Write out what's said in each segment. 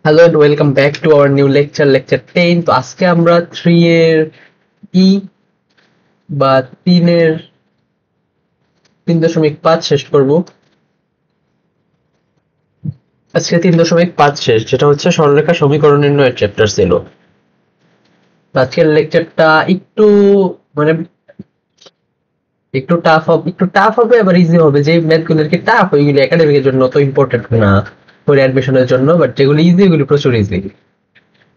Hello and welcome back to our new lecture 10। তো আজকে আমরা 3 এর ই বা 3 এর 3.5 শেষ করব। আজকে 3.5 শেষ, যেটা হচ্ছে সরলরেখা সমীকরণ নির্ণয়ের চ্যাপ্টার ছিল। আজকের লেকচারটা একটু মানে একটু টাফ হবে আবার ইজি হবে। যে ম্যাথগুলো কি টাফ, ওইগুলি একাডেমিকের জন্য তো ইম্পর্টেন্ট না, ওই অ্যাডমিশনের জন্য, বাট যেগুলো ইজি ওগুলি প্রচুর ইজি।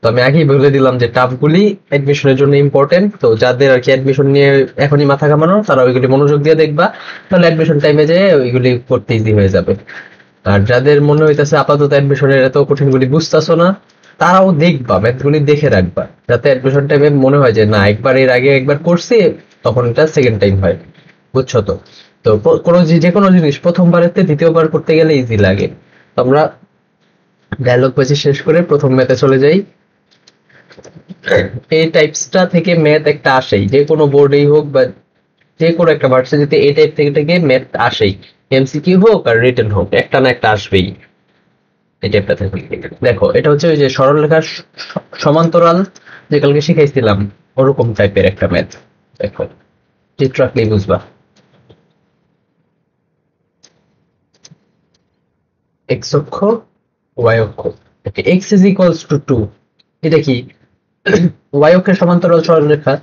তো আমি আগেই বলে দিলাম যে টাফগুলি অ্যাডমিশনের জন্য ইম্পর্টেন্ট। তো যাদের আর কি অ্যাডমিশন নিয়ে এখনই মাথা ঘামানো, তারা ওইগুলি মনোযোগ দিয়ে দেখবা, তাহলে অ্যাডমিশন টাইমে যেয়ে ওইগুলি করতে ইজি হয়ে যাবে। আর যাদের মনে হইতেছে আপাতত অ্যাডমিশনের এত কঠিনগুলি বুঝতেছো না, তারাও দেখবা, ম্যাথগুলি দেখে রাখবা, যাতে অ্যাডমিশন টাইমে মনে হয় যে না, একবার এর আগে একবার করছি, তখন এটা সেকেন্ড টাইম হয়। বুঝছো তো? তো কোনো যে কোনো জিনিস প্রথমবারের থেকে দ্বিতীয়বার করতে গেলে ইজি লাগে। তো আমরা ডায়লগ বাজি শেষ করে প্রথম ম্যাথে চলে যাই। এই টাইপসটা থেকে ম্যাথ একটা আসেই, যে কোনো বোর্ডেই হোক বা যে কোনো একটা ভার্সিটিতে এই টাইপ থেকে ম্যাথ আসেই। এমসিকিউ হোক আর রিটেন হোক, একটা না একটা আসবেই এই টাইপটা থেকে। দেখো, এটা হচ্ছে ওই যে সরলরেখার সমান্তরাল, যে কালকে শিখাইছিলাম, ওরকম টাইপের একটা ম্যাথ। দেখো, চিত্র আঁকলেই বুঝবা। এক্স অক্ষ, ওয়াই অক্ষ। এক্স ইজ ইকুয়ালস টু 2, এটা কি? ওয়াই অক্ষের সমান্তরাল সরলরেখা।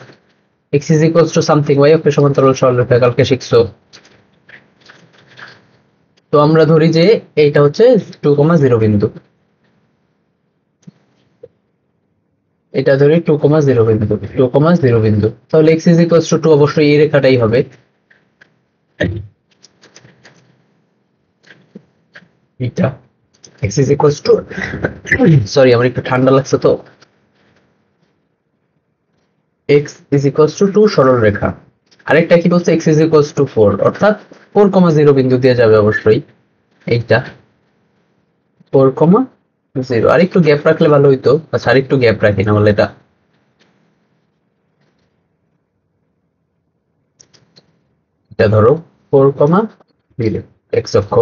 x is equals to something, y অক্ষের সমান্তরাল সরলরেখা কালকে শিখছো। তো আমরা ধরি যে এইটা হচ্ছে 2,0 বিন্দু, এটা ধরি 2,0 বিন্দু, 2,0 বিন্দু। তাহলে x is equals to 2 অবশ্যই এই রেখাটাই হবে। এটা x is equals to, sorry আমার একটু ঠান্ডা লাগছে তো, x is equals to 2 সরলরেখা। আরেকটা কি বলছে, x is equals to 4, অর্থাৎ 4,0 বিন্দু দিয়ে যাবে অবশ্যই এইটা 4,0। আর একটু গ্যাপ রাখলে ভালো হইতো। আচ্ছা, আর একটু গ্যাপ রাখি, না হলে এটা ধরো 4,0 এক্স অক্ষ।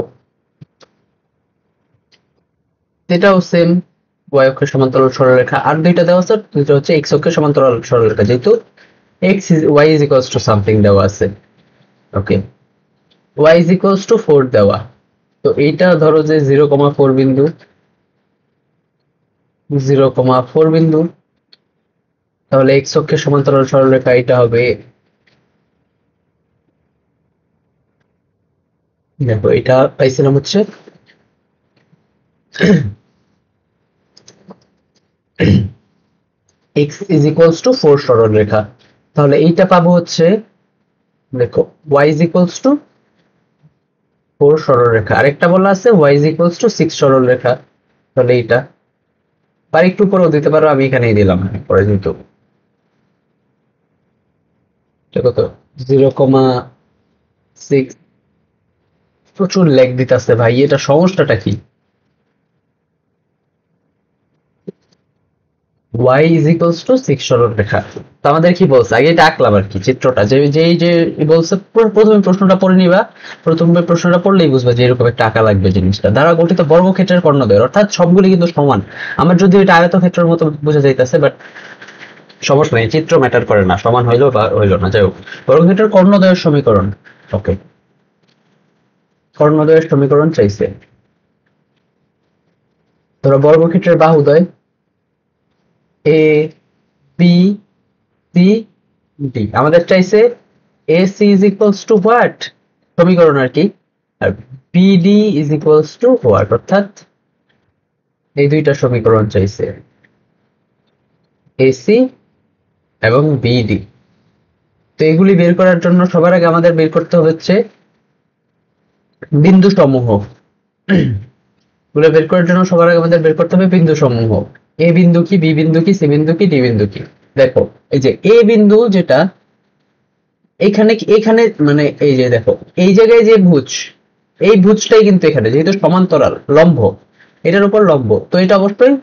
এটাও সেম, ওয়াই অক্ষের সমান্তরাল সরলরেখা। আর দুইটা দেওয়া আছে, দুইটা হচ্ছে এক্স অক্ষের সমান্তরাল সরলরেখা, যেহেতু x is Y is equals to something দেওয়া আছে। ওকে, ওয়াই ইজ ইকুয়ালস টু 4 দেওয়া। তো এইটা ধরো যে 0,4 বিন্দু, 0,4 বিন্দু। তাহলে এক্স অক্ষের সমান্তরাল সরলরেখা এটা হবে, দেখো এটা পাইছিলাম হচ্ছে x is equals to 4 সরলরেখা। তাহলে এইটা পাবো হচ্ছে, দেখো y is equals to 4 সরলরেখা। আরেকটা বলা আছে y is equals to 6 সরলরেখা। তাহলে এইটা আর একটু পরেও দিতে পারো, আমি এখানেই দিলাম পরে যেহেতু। কত, 0,6। প্রচুর ল্যাগ দিতেছে ভাই, এটা সমস্যাটা কি? y is equals to 6 সরলরেখা। তো আমাদের কি বলছে, আগে এটা আঁকলাম আর কি চিত্রটা, যে বলছে প্রথমে প্রশ্নটা পড়ে নিবা। প্রথমে প্রশ্নটা পড়লেই বুঝবা যে এরকম একটা আঁকা লাগবে জিনিসটা। দ্বারা গঠিত বর্গক্ষেত্রের কর্ণদ্বয়, অর্থাৎ সবগুলি কিন্তু সমান। আমার যদি এটা আয়তক্ষেত্রের মতো বোঝা যাইতেছে, বাট সমস্যা নেই, চিত্র ম্যাটার করে না, সমান হইলো বা হইলো না, যাই হোক। বর্গক্ষেত্রের কর্ণদ্বয়ের সমীকরণ। ওকে, কর্ণদ্বয়ের সমীকরণ চাইছে। ধরো বর্গক্ষেত্রের বাহুদ্বয় এ বি সি ডি, আমাদের চাইছে A C is equals to what, সমীকরণ আর কি, আর BD is equals to what, অর্থাৎ এই দুইটা সমীকরণ চাইছে, এসি এবং বিডি। তো এগুলি বের করার জন্য সবার আগে আমাদের বের করতে হচ্ছে বিন্দু সমূহ। এগুলো বের করার জন্য সবার আগে আমাদের বের করতে হবে বিন্দু সমূহ। এ বিন্দু কি, বি বিন্দু কি, সি বিন্দু কি, ডি বিন্দু কি। দেখো এই যে এ বিন্দু, যেটা এখানে এখানে মানে এই যে দেখো এই জায়গায় যে ভুজ, এই ভুজটাই কিন্তু এখানে যেহেতু সমান্তরাল লম্ব, এটার উপর লম্ব, তো এটা অবশ্যই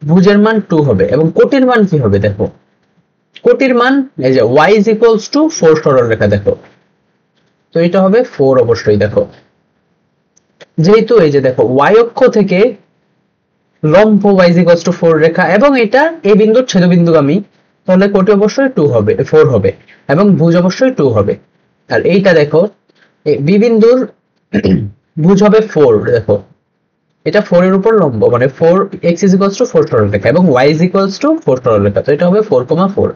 ভুজের মান 2 হবে। এবং কোটির মান কি হবে, দেখো কোটির মান এই যে y is equals to 4 সরলরেখা, দেখো তো এটা হবে 4 অবশ্যই। দেখো যেহেতু এই যে দেখো y অক্ষ থেকে লম্ব y ইকুয়ালস টু 4 রেখা এবং এটা এ বিন্দুর ছেদবিন্দুগামী, তাহলে কোটি অবশ্যই 2 হবে, 4 হবে এবং ভুজ অবশ্যই 2 হবে। আর এইটা দেখো বি বিন্দুর ভুজ হবে 4, দেখো এটা 4 এর উপর লম্ব, মানে 4 x ইজ ইকুয়ালস টু 4 সরলরেখা এবং y ইজ ইকুয়ালস টু 4 সরলরেখা, তো এটা হবে 4,4।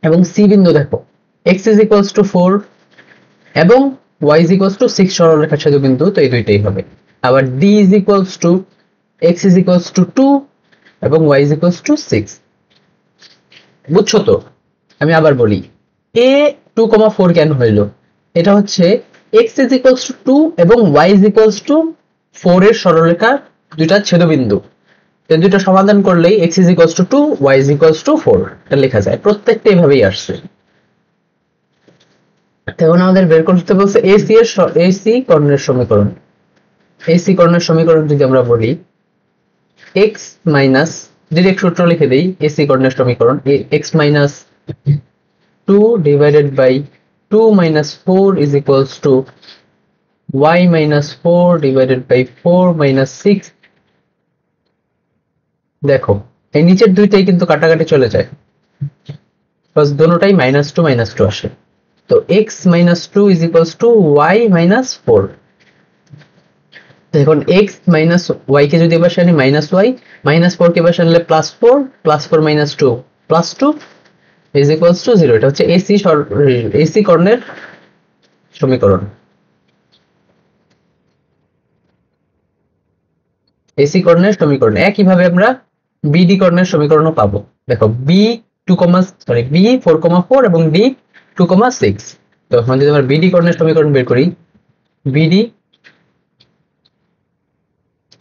এবং সি বিন্দু দেখো x ইজ ইকুয়ালস টু 4 এবং y ইজ ইকুয়ালস টু 6 সরলরেখা ছেদবিন্দু, তো এই দুইটাই হবে। আবার d is equals to x is equals to 2 এবং y ইজ ইকুয়ালস টু 6। বুঝছো তো? আমি আবার বলি, a 2,4 কেন হইলো? এটা হচ্ছে x ইজ ইকুয়ালস টু 2 এবং y ইজ ইকুয়ালস টু 4 এর সরলরেখা দুইটা ছেদবিন্দু, এই দুটো সমাধান করলেই x is equals to 2, y is equals to 4 এটা লেখা যায়। প্রত্যেকটা এভাবেই আসছে। এখন আমাদের বের করতে বলছে AC এর AC কর্ণের সমীকরণ। AC কর্ণের সমীকরণ যদি আমরা বলি, x মাইনাস, ডিরেক্ট সূত্র লিখে দেই, AC কর্ণের সমীকরণ x minus 2 divided by 2 minus 4 is equals to y minus 4 divided by 4 minus 6। দেখো এই নিচের দুইটাই কিন্তু কাটাকাটি চলে যায়, প্লাস দোনোটাই -2 আসে, তো x minus 2 is equals to y minus 4। এখন x মাইনাস y কে যদি এবার আনি মাইনাস y, মাইনাস 4 কে এবার আনলে plus 4, plus 4 minus 2 plus 2 is equals to 0। এটা হচ্ছে এসি কর্ণের সমীকরণ। এসি কর্ণের সমীকরণ একইভাবে আমরা বিডি কর্ণের সমীকরণও পাবো। দেখো বি 4,4 এবং ডি 2,6। তো এখন যদি আমরা বিডি কর্ণের সমীকরণ বের করি, বিডি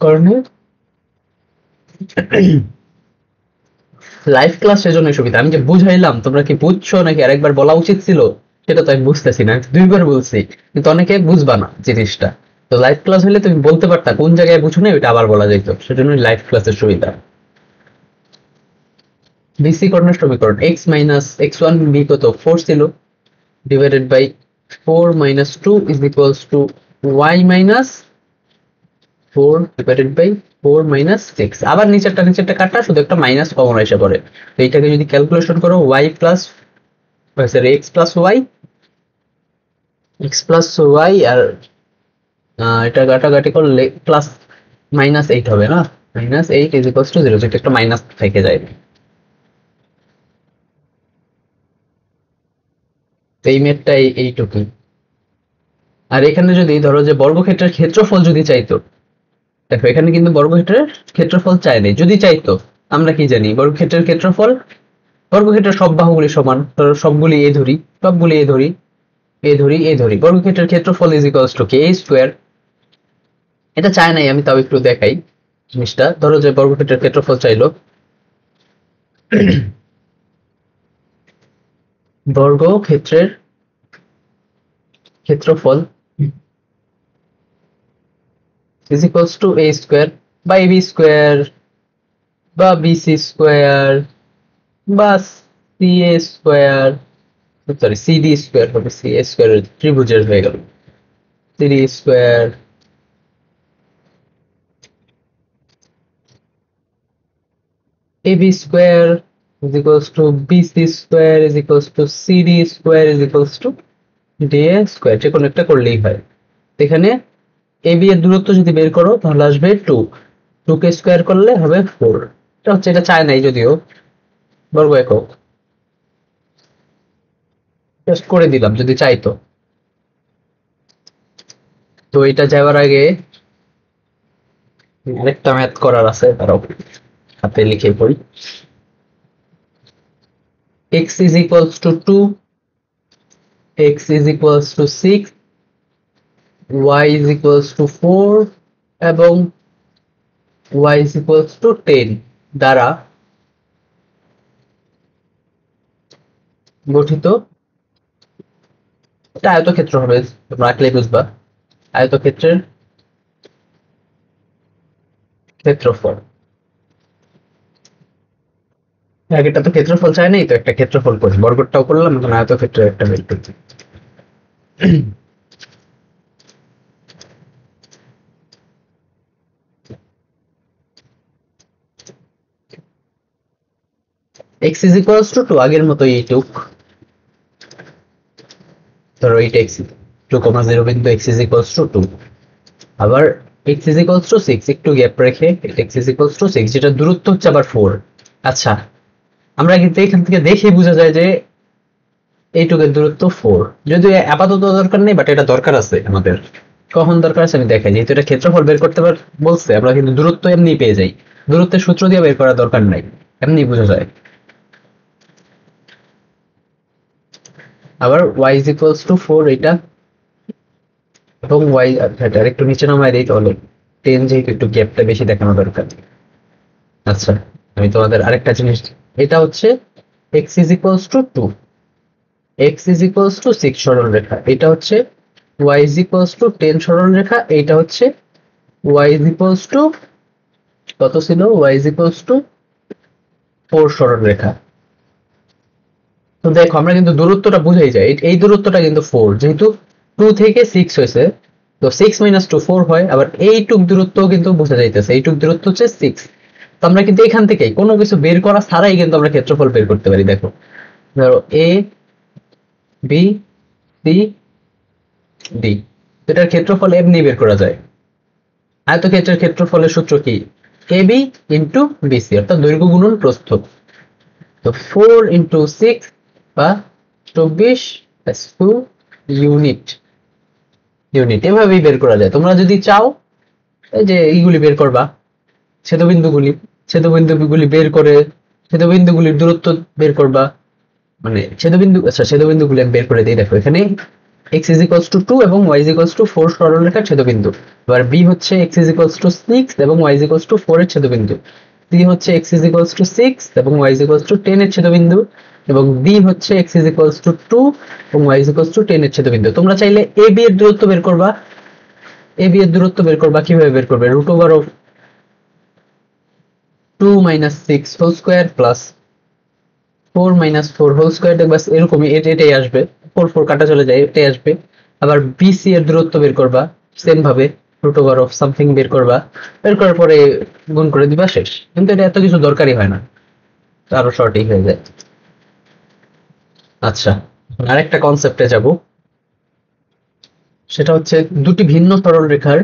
কর্ণের লাইভ ক্লাস সেজন্য সুবিধা। আমি যে বুঝাইলাম তোমরা কি বুঝছো নাকি আরেকবার বলা উচিত ছিল সেটা তো আমি বুঝতেছি না, দুইবার বলছি, কিন্তু অনেকে বুঝবা না জিনিসটা। তো লাইভ ক্লাস হলে তুমি বলতে পারতা কোন জায়গায় বুঝো না, ওইটা আবার বলা যেত, সেজন্য লাইভ ক্লাসের সুবিধা। বিসি কর্ণের সমীকরণ x মাইনাস x1 বি কত 4 ছিল, divided by 4 minus 2 is equals to y minus 4 divided by 4 minus 6। আবার নিচেরটা কাটা, শুধু একটা মাইনাস কমন এসে পড়ে, তো এইটাকে যদি ক্যালকুলেশন করো y plus sorry x plus y আর এটা কাটাকাটি করলে প্লাস -8 হবে না, -8 ইজ ইকুয়ালস টু 0, যেটা একটা মাইনাস থেকে যায়। এই মেটটাই এইটুকুই। আর এখানে যদি ধরো যে বর্গক্ষেত্রের ক্ষেত্রফল যদি চাইতো, দেখো এখানে কিন্তু বর্গক্ষেত্রের ক্ষেত্রফল চাই নাই, যদি চাইতো আমরা কি জানি বর্গক্ষেত্রের ক্ষেত্রফল, বর্গক্ষেত্রের সব বাহুগুলি সমান, ধরো সবগুলি এ ধরি, বর্গক্ষেত্রের ক্ষেত্রফল is equals to K square. এটা চাই নাই আমি, তাও একটু দেখাই জিনিসটা। ধরো যে বর্গক্ষেত্রের ক্ষেত্রফল চাইলো, বর্গক্ষেত্রের ক্ষেত্রফল is equals to a square বা ab square বা bc square বা ca square, sorry cd square হবে, ca square ত্রিভুজের হয়ে গেল, cd square ab square is equals to bc square is equals to cd square is equals to da square, যে কোনো একটা করলেই হয়। এখানে ab এর দূরত্ব যদি বের করো তাহলে আসবে 2, 2 কে স্কয়ার করলে হবে 4। এটা হচ্ছে, এটা চায় নাই যদিও, বর্গ একক জাস্ট করে দিলাম যদি চাইতো। তো এটা যাওয়ার আগে আরেকটা ম্যাথ করার আছে, তারাও হাতে লিখে পড়ি। x is equals to 2, x is equals to 6, y is equals to 4 এবং y is equals to 10 দ্বারা গঠিত এটা আয়তক্ষেত্র হবে, তোমরা আঁকলেই বুঝবা। আয়তক্ষেত্রের ক্ষেত্রফল, আগেরটা তো ক্ষেত্রফল চাই নাই, তো একটা ক্ষেত্রফল করি, বর্গটাও করলাম, এখন আয়তক্ষেত্রের একটা বের করছি। x ইজ ইকুয়ালস টু 2 আগের মতো এইটুক, ধরো এইটা x 2,0 বিন্দু x ইজ ইকুয়ালস টু 2, আবার x ইজ ইকুয়ালস টু 6 একটু গ্যাপ রেখে এটা x ইজ ইকুয়ালস টু 6 যেটা দূরত্ব হচ্ছে আবার 4। আচ্ছা, আমরা কিন্তু এখান থেকে দেখে বোঝা যায় যে এইটুকের দূরত্ব 4, যদিও আপাতত দরকার নেই বাট এটা দরকার আছে আমাদের। কখন দরকার আছে আমি দেখাই, যেহেতু এটা ক্ষেত্রফল বের করতে বলছে, আমরা কিন্তু দূরত্ব এমনি পেয়ে যাই, দূরত্বের সূত্র দিয়ে বের করার দরকার নাই, এমনি বোঝা যায়। আবার y is equals to 4 এটা, এবং y এটা একটু নিচে নামায় দিই তাহলে 10 যেহেতু একটু গ্যাপটা বেশি দেখানো দরকার। আচ্ছা, আমি তোমাদের আরেকটা জিনিস, এটা হচ্ছে x is equals to 2, x is equals to 6 সরল রেখা, এটা হচ্ছে y is equals to 10 সরল রেখা, এইটা হচ্ছে y is equals to কত ছিল, y is equals to 4 সরল রেখা। তো দেখো আমরা কিন্তু দূরত্বটা বুঝাই যায়, এই দূরত্বটা কিন্তু 4, যেহেতু 2 থেকে 6 হয়েছে, তো 6 - 2 4 হয়। আবার এইটুক দূরত্ব কিন্তু বোঝা যাইতেছে, এইটুক দূরত্ব হচ্ছে 6। তো আমরা কিন্তু এখান থেকেই কোনো কিছু বের করা ছাড়াই কিন্তু আমরা ক্ষেত্রফল বের করতে পারি। দেখো ধরো a b c d, এটার ক্ষেত্রফল এমনি বের করা যায়। আয়তক্ষেত্রের ক্ষেত্রফলের সূত্র কি, ab ইন্টু bc, অর্থাৎ দৈর্ঘ্য গুণন প্রস্থ। তো 4 ইন্টু 6 বা 24 2 ইউনিট, এভাবেই বের করা যায়। তোমরা যদি চাও এই যে এইগুলি বের করবা, ছেদবিন্দুগুলি বের করে ছেদবিন্দুগুলির দূরত্ব বের করবা, মানে ছেদবিন্দুগুলি আমি বের করে দিই। দেখো এখানে x is equals to 2 এবং y is equals to 4 সরলরেখার ছেদবিন্দু। এবার b হচ্ছে x is equals to 6 এবং y is equals to 4 এর ছেদবিন্দু। c হচ্ছে x is equals to 6 এবং y is equals to 10 এর ছেদবিন্দু, এবং d হচ্ছে x is equals to 2 এবং y is equals to 10 এর ছেদবিন্দু। তোমরা চাইলে ab এর দূরত্ব বের করবা, কিভাবে বের করবে, √2 - 6 whole square plus 4 - 4 whole square, দেখবা এরকমই এটাই আসবে, 4 4 কাটা চলে যায়, এটাই আসবে। আবার বিসি এর দূরত্ব বের করবা সেম ভাবে, √সামথিং বের করবা, বের করার পরে গুণ করে দিবা, শেষ। কিন্তু এটা এত কিছু দরকারই হয় না, আরো শর্টই হয়ে যায়। আচ্ছা, আরেকটা কনসেপ্টে যাব, সেটা হচ্ছে দুটি ভিন্ন সরল রেখার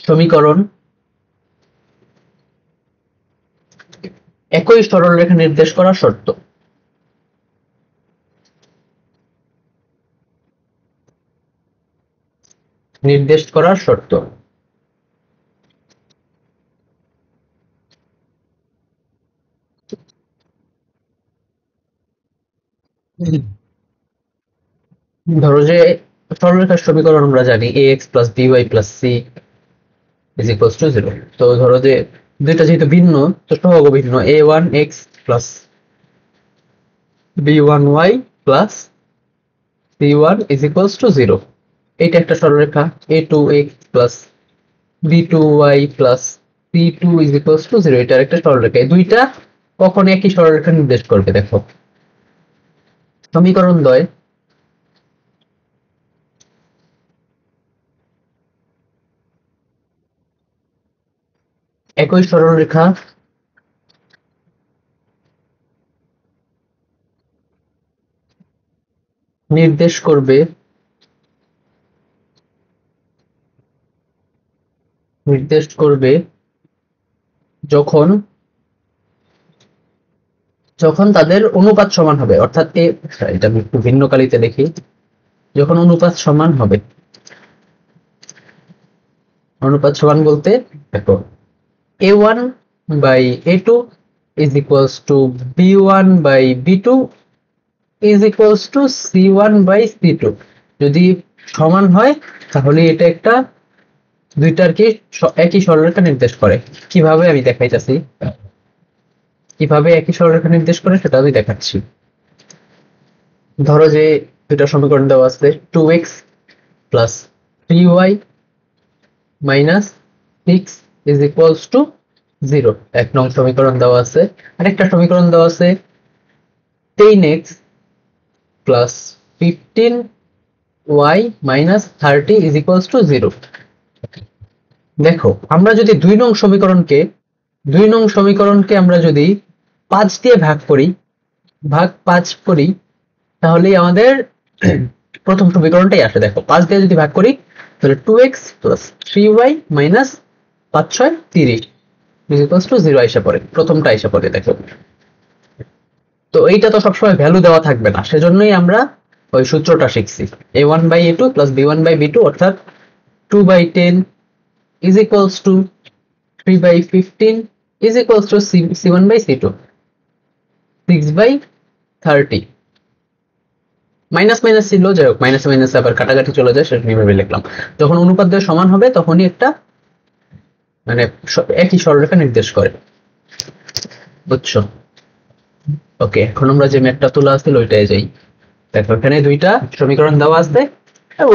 সমীকরণ একই সরলরেখা নির্দেশ করার শর্ত। ধরো যে সরলরেখার সমীকরণ আমরা জানি ax plus by plus c is equals to 0। তো ধরো যে দুইটা যেহেতু ভিন্ন, তো সহগ ভিন্ন, a1x plus b1y plus c1 is equals to 0। এইটা একটা সরলরেখা, a2x plus b2y plus c2 is equals to 0, এটা একটা সরলরেখা। এই দুইটা কখন একই সরলরেখা নির্দেশ করবে, দেখো সমীকরণ দ্বয় একই সরলরেখা নির্দেশ করবে যখন তাদের অনুপাত সমান হবে, অর্থাৎ এটা আমি একটু ভিন্ন কালিতে লিখি, যখন অনুপাত সমান হবে। অনুপাত সমান বলতে দেখো a1 by a2 is equals to b1 by b2 is equals to c1 by c2 যদি সমান হয় তাহলে এটা একটা দুইটার কি একই সরলরেখা নির্দেশ করে। কিভাবে আমি দেখাইতেছি, কিভাবে একই সরলরেখা নির্দেশ করে সেটা আমি দেখাচ্ছি। ধরো যে দুইটা সমীকরণ দেওয়া আছে, 2x plus 3y minus 6 is equals to 0, এক নং সমীকরণ দেওয়া আছে। আরেকটা সমীকরণ দেওয়া আছে 10x plus 15 y minus 30 is equals to 0। দেখো আমরা যদি 2 নং সমীকরণকে আমরা যদি 5 দিয়ে ভাগ করি, ভাগ 5 করি, তাহলেই আমাদের প্রথম সমীকরণটাই আসে। দেখো 5 দিয়ে যদি ভাগ করি তাহলে 2x plus 3y minus 5 6 30 is equals to 0 আইসা পড়ে, প্রথমটা আইসা পড়ে। দেখো তো এইটা তো সবসময় ভ্যালু দেওয়া থাকবে না, সেজন্যই আমরা ওই সূত্রটা শিখছি, a1/a2 প্লাস b1/b2 অর্থাৎ 2/10 is equals to 3/15 is equals to c1/c2, 6/30। Minus minus ছিল, যাই হোক মাইনাস মাইনাস আবার কাটাকাটি চলে যায়, সেটা এইভাবে লিখলাম। যখন অনুপাত দ্বয় সমান হবে তখনই একটা মানে একই সরলরেখা নির্দেশ করে, বুঝছো? ওকে, এখন আমরা যে ম্যাথটা তোলা আছে ওইটাই যাই। দেখো এখানে দুইটা সমীকরণ দেওয়া আছে,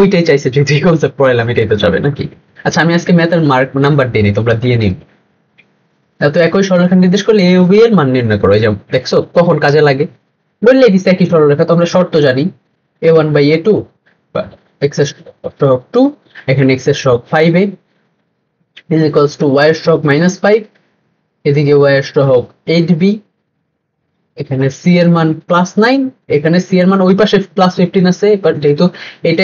ওইটাই চাইছে, যে দুই কনসেপ্ট পড়াইলাম এটাই তো যাবে নাকি। আচ্ছা আমি আজকে ম্যাথের মার্ক নাম্বার দিইনি, তোমরা দিয়ে নিন। তো একই সরলরেখা নির্দেশ করলে এ ও বি এর মান নির্ণয় করো। এই যে দেখছো কখন কাজে লাগে, বললেই দিচ্ছে একই সরলরেখা, তো আমরা শর্ত জানি a1/a2 x এর সহগ 2, এখানে x এর সহগ 5a is equals to y এর সহগ -5, এদিকে y এর সহগ 8b, এখানে c এর মান +9, এখানে c এর মান ওই পাশে +15 আছে, বাট যেহেতু এটা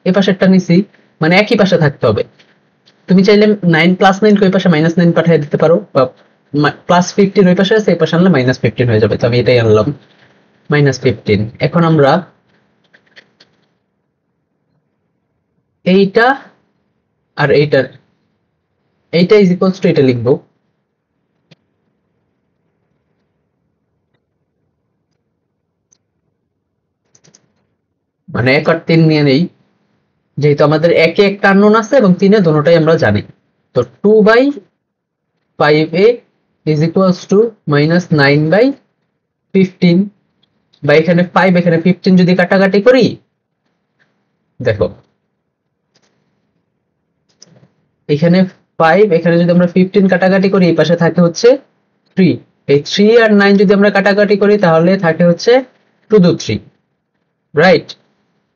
এই পাশেরটা নিছি মানে একই পাশে থাকতে হবে। তুমি চাইলে 9 +9 কে ওই পাশে -9 পাঠিয়ে দিতে পারো, বা +15 ওই পাশে আছে, এই পাশে আনলে -15 হয়ে যাবে। তো আমি এটাই আনলাম -15। এখন আমরা এইটা আর এইটা ইজ ইকুয়ালস টু এটা লিখবো, মানে 1 আর 3 নিয়ে নেই, যেহেতু আমাদের একে একটা আননোন আছে এবং 3 এ দুটোটাই আমরা জানি। তো 2/5a ইজ ইকুয়ালস টু -9/15, বা এখানে 5 এখানে 15 যদি কাটাকাটি করি, দেখো এখানে 5 এখানে যদি আমরা 15 কাটাকাটি করি, এই পাশে থাকে হচ্ছে 3, এই 3 আর 9 যদি আমরা কাটাকাটি করি তাহলে থাকে হচ্ছে 2 3, রাইট,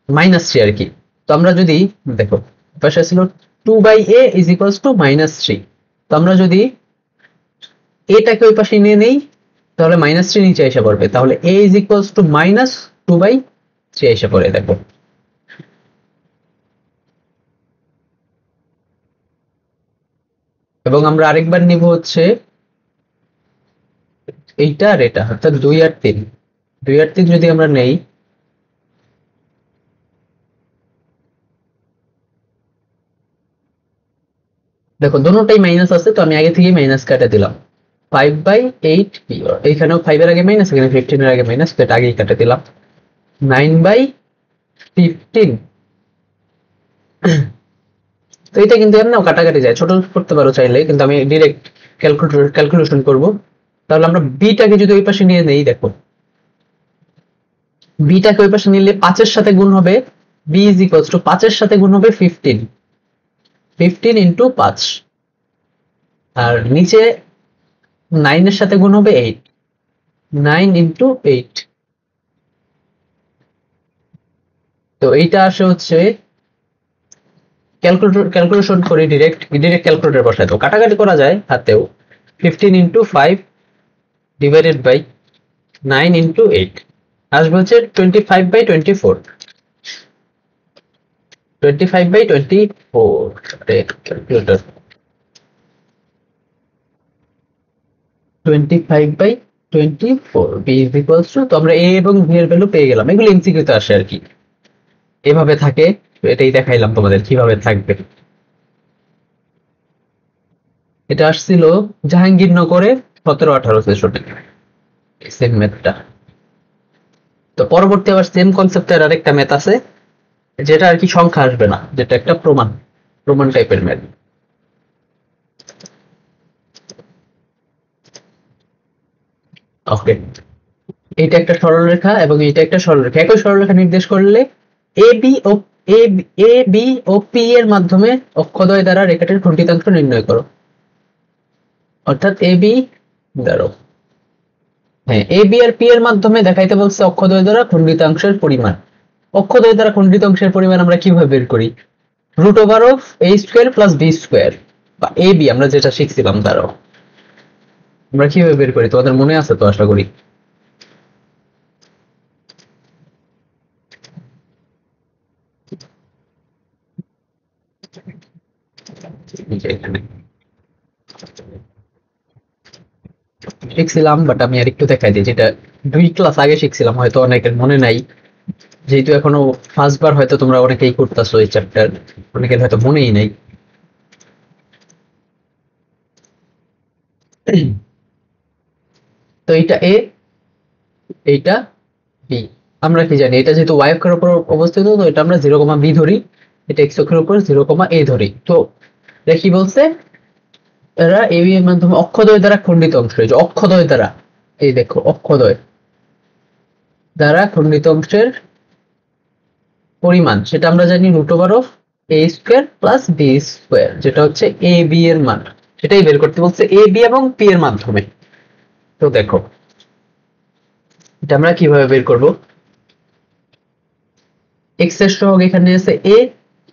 -3 আর কি। তো আমরা যদি দেখো পাশে ছিল 2/a ইজ ইকুয়ালস টু -3, তো আমরা যদি এটাকে ওই পাশে নিয়ে নেই তাহলে -3 নিচে এসে পড়বে, তাহলে a ইজ ইকুয়ালস টু -2/3 এসে পড়ে। দেখো এবং আমরা আরেকবার নিব হচ্ছে এইটা আর এটা, অর্থাৎ 2 আর 3, 2 আর 3 যদি আমরা নেই, দেখো দোনোটাই মাইনাস আছে, তো আমি আগে থেকেই মাইনাস কাটা দিলাম। 5/8 এইখানেও 5 এর আগে মাইনাস, এখানে 15 এর আগে মাইনাস, তো এটা আগেই কাটা দিলাম। 9/15, তো এটা কিন্তু এমনও কাটাকাটি যায়, ছোট করতে পারো চাইলে, কিন্তু আমি ডিরেক্ট ক্যালকুলেশন করব। তাহলে আমরা বিটাকে যদি ওই পাশে নিয়ে নেই, দেখো বিটাকে ওই পাশে নিলে 5 এর সাথে গুণ হবে, বি ইজ ইকুয়ালস টু 5 এর সাথে গুণ হবে 15 ইন্টু 5, আর নিচে 9 এর সাথে গুণ হবে 8, 9 ইন্টু 8। তো এইটা আসে হচ্ছে ক্যালকুলেশন করে ডিরেক্ট ক্যালকুলেটর বসায়, তো কাটাকাটি করা যায় হাতেও। 15 ইন্টু 5 ডিভাইডেড বাই 9 ইন্টু 8 আসবে হচ্ছে 25/24, 25/24 calculator, 25/24 b is equals to, তো আমরা এ এবং ভি এর ভ্যালু পেয়ে গেলাম। এগুলো এমসিকিউতে আসে আর কি, এভাবে থাকে, এটাই দেখাইলাম তোমাদের কিভাবে থাকবে। এটা আসছিল জাহাঙ্গীরনগরে 17-18 সেশনে, সেম ম্যাথটা। তো পরবর্তী আবার সেম কনসেপ্টের আরেকটা ম্যাথ আছে, যেটা আর কি সংখ্যা আসবে না, যেটা একটা প্রমাণ টাইপের ম্যাথ। ওকে, এইটা একটা সরলরেখা এবং এইটা একটা সরলরেখা, একই সরলরেখা নির্দেশ করলে A B O A B O P এর মাধ্যমে অক্ষদ্বয় দ্বারা রেখাটির খণ্ডিতাংশ নির্ণয় করো। অর্থাৎ এ বি দ্বারা, হ্যাঁ এ বি আর পি এর মাধ্যমে দেখাইতে বলছে অক্ষদ্বয় দ্বারা খণ্ডিতাংশের পরিমাণ। অক্ষদ্বয় দ্বারা খণ্ডিত অংশের পরিমাণ আমরা কিভাবে বের করি? Root over of a square plus b square বা ab আমরা যেটা শিখছিলাম তারও আমরা কিভাবে বের করি তোমাদের মনে আছে তো আশা করি। শিখছিলাম বাট আমি আর একটু দেখাই দিই, যেটা 2 ক্লাস আগে শিখছিলাম, হয়তো অনেকের মনে নাই, যেহেতু এখনো ফার্স্ট বার হয়তো তোমরা অনেকেই করতেছো এই চ্যাপ্টার, অনেকের হয়তো মনেই নাই। তো এইটা এ, এইটা বি। আমরা কি জানি এটা যেহেতু y অক্ষের উপর অবস্থিত, তো এটা আমরা 0, b ধরি, এটা x অক্ষের উপর 0, a ধরি। তো এটা কি বলছে, এরা a b এর মাধ্যমে অক্ষদ্বয় দ্বারা খণ্ডিত অংশ, এই যে অক্ষদ্বয় দ্বারা, এই দেখো অক্ষদ্বয় দ্বারা খণ্ডিত অংশের পরিমাণ সেটা আমরা জানি root over of a square plus b square, যেটা হচ্ছে a b এর মান, সেটাই বের করতে বলছে a b এবং p এর মাধ্যমে। তো দেখো এটা আমরা কিভাবে বের করব, x এর সহগ এখানে আছে a,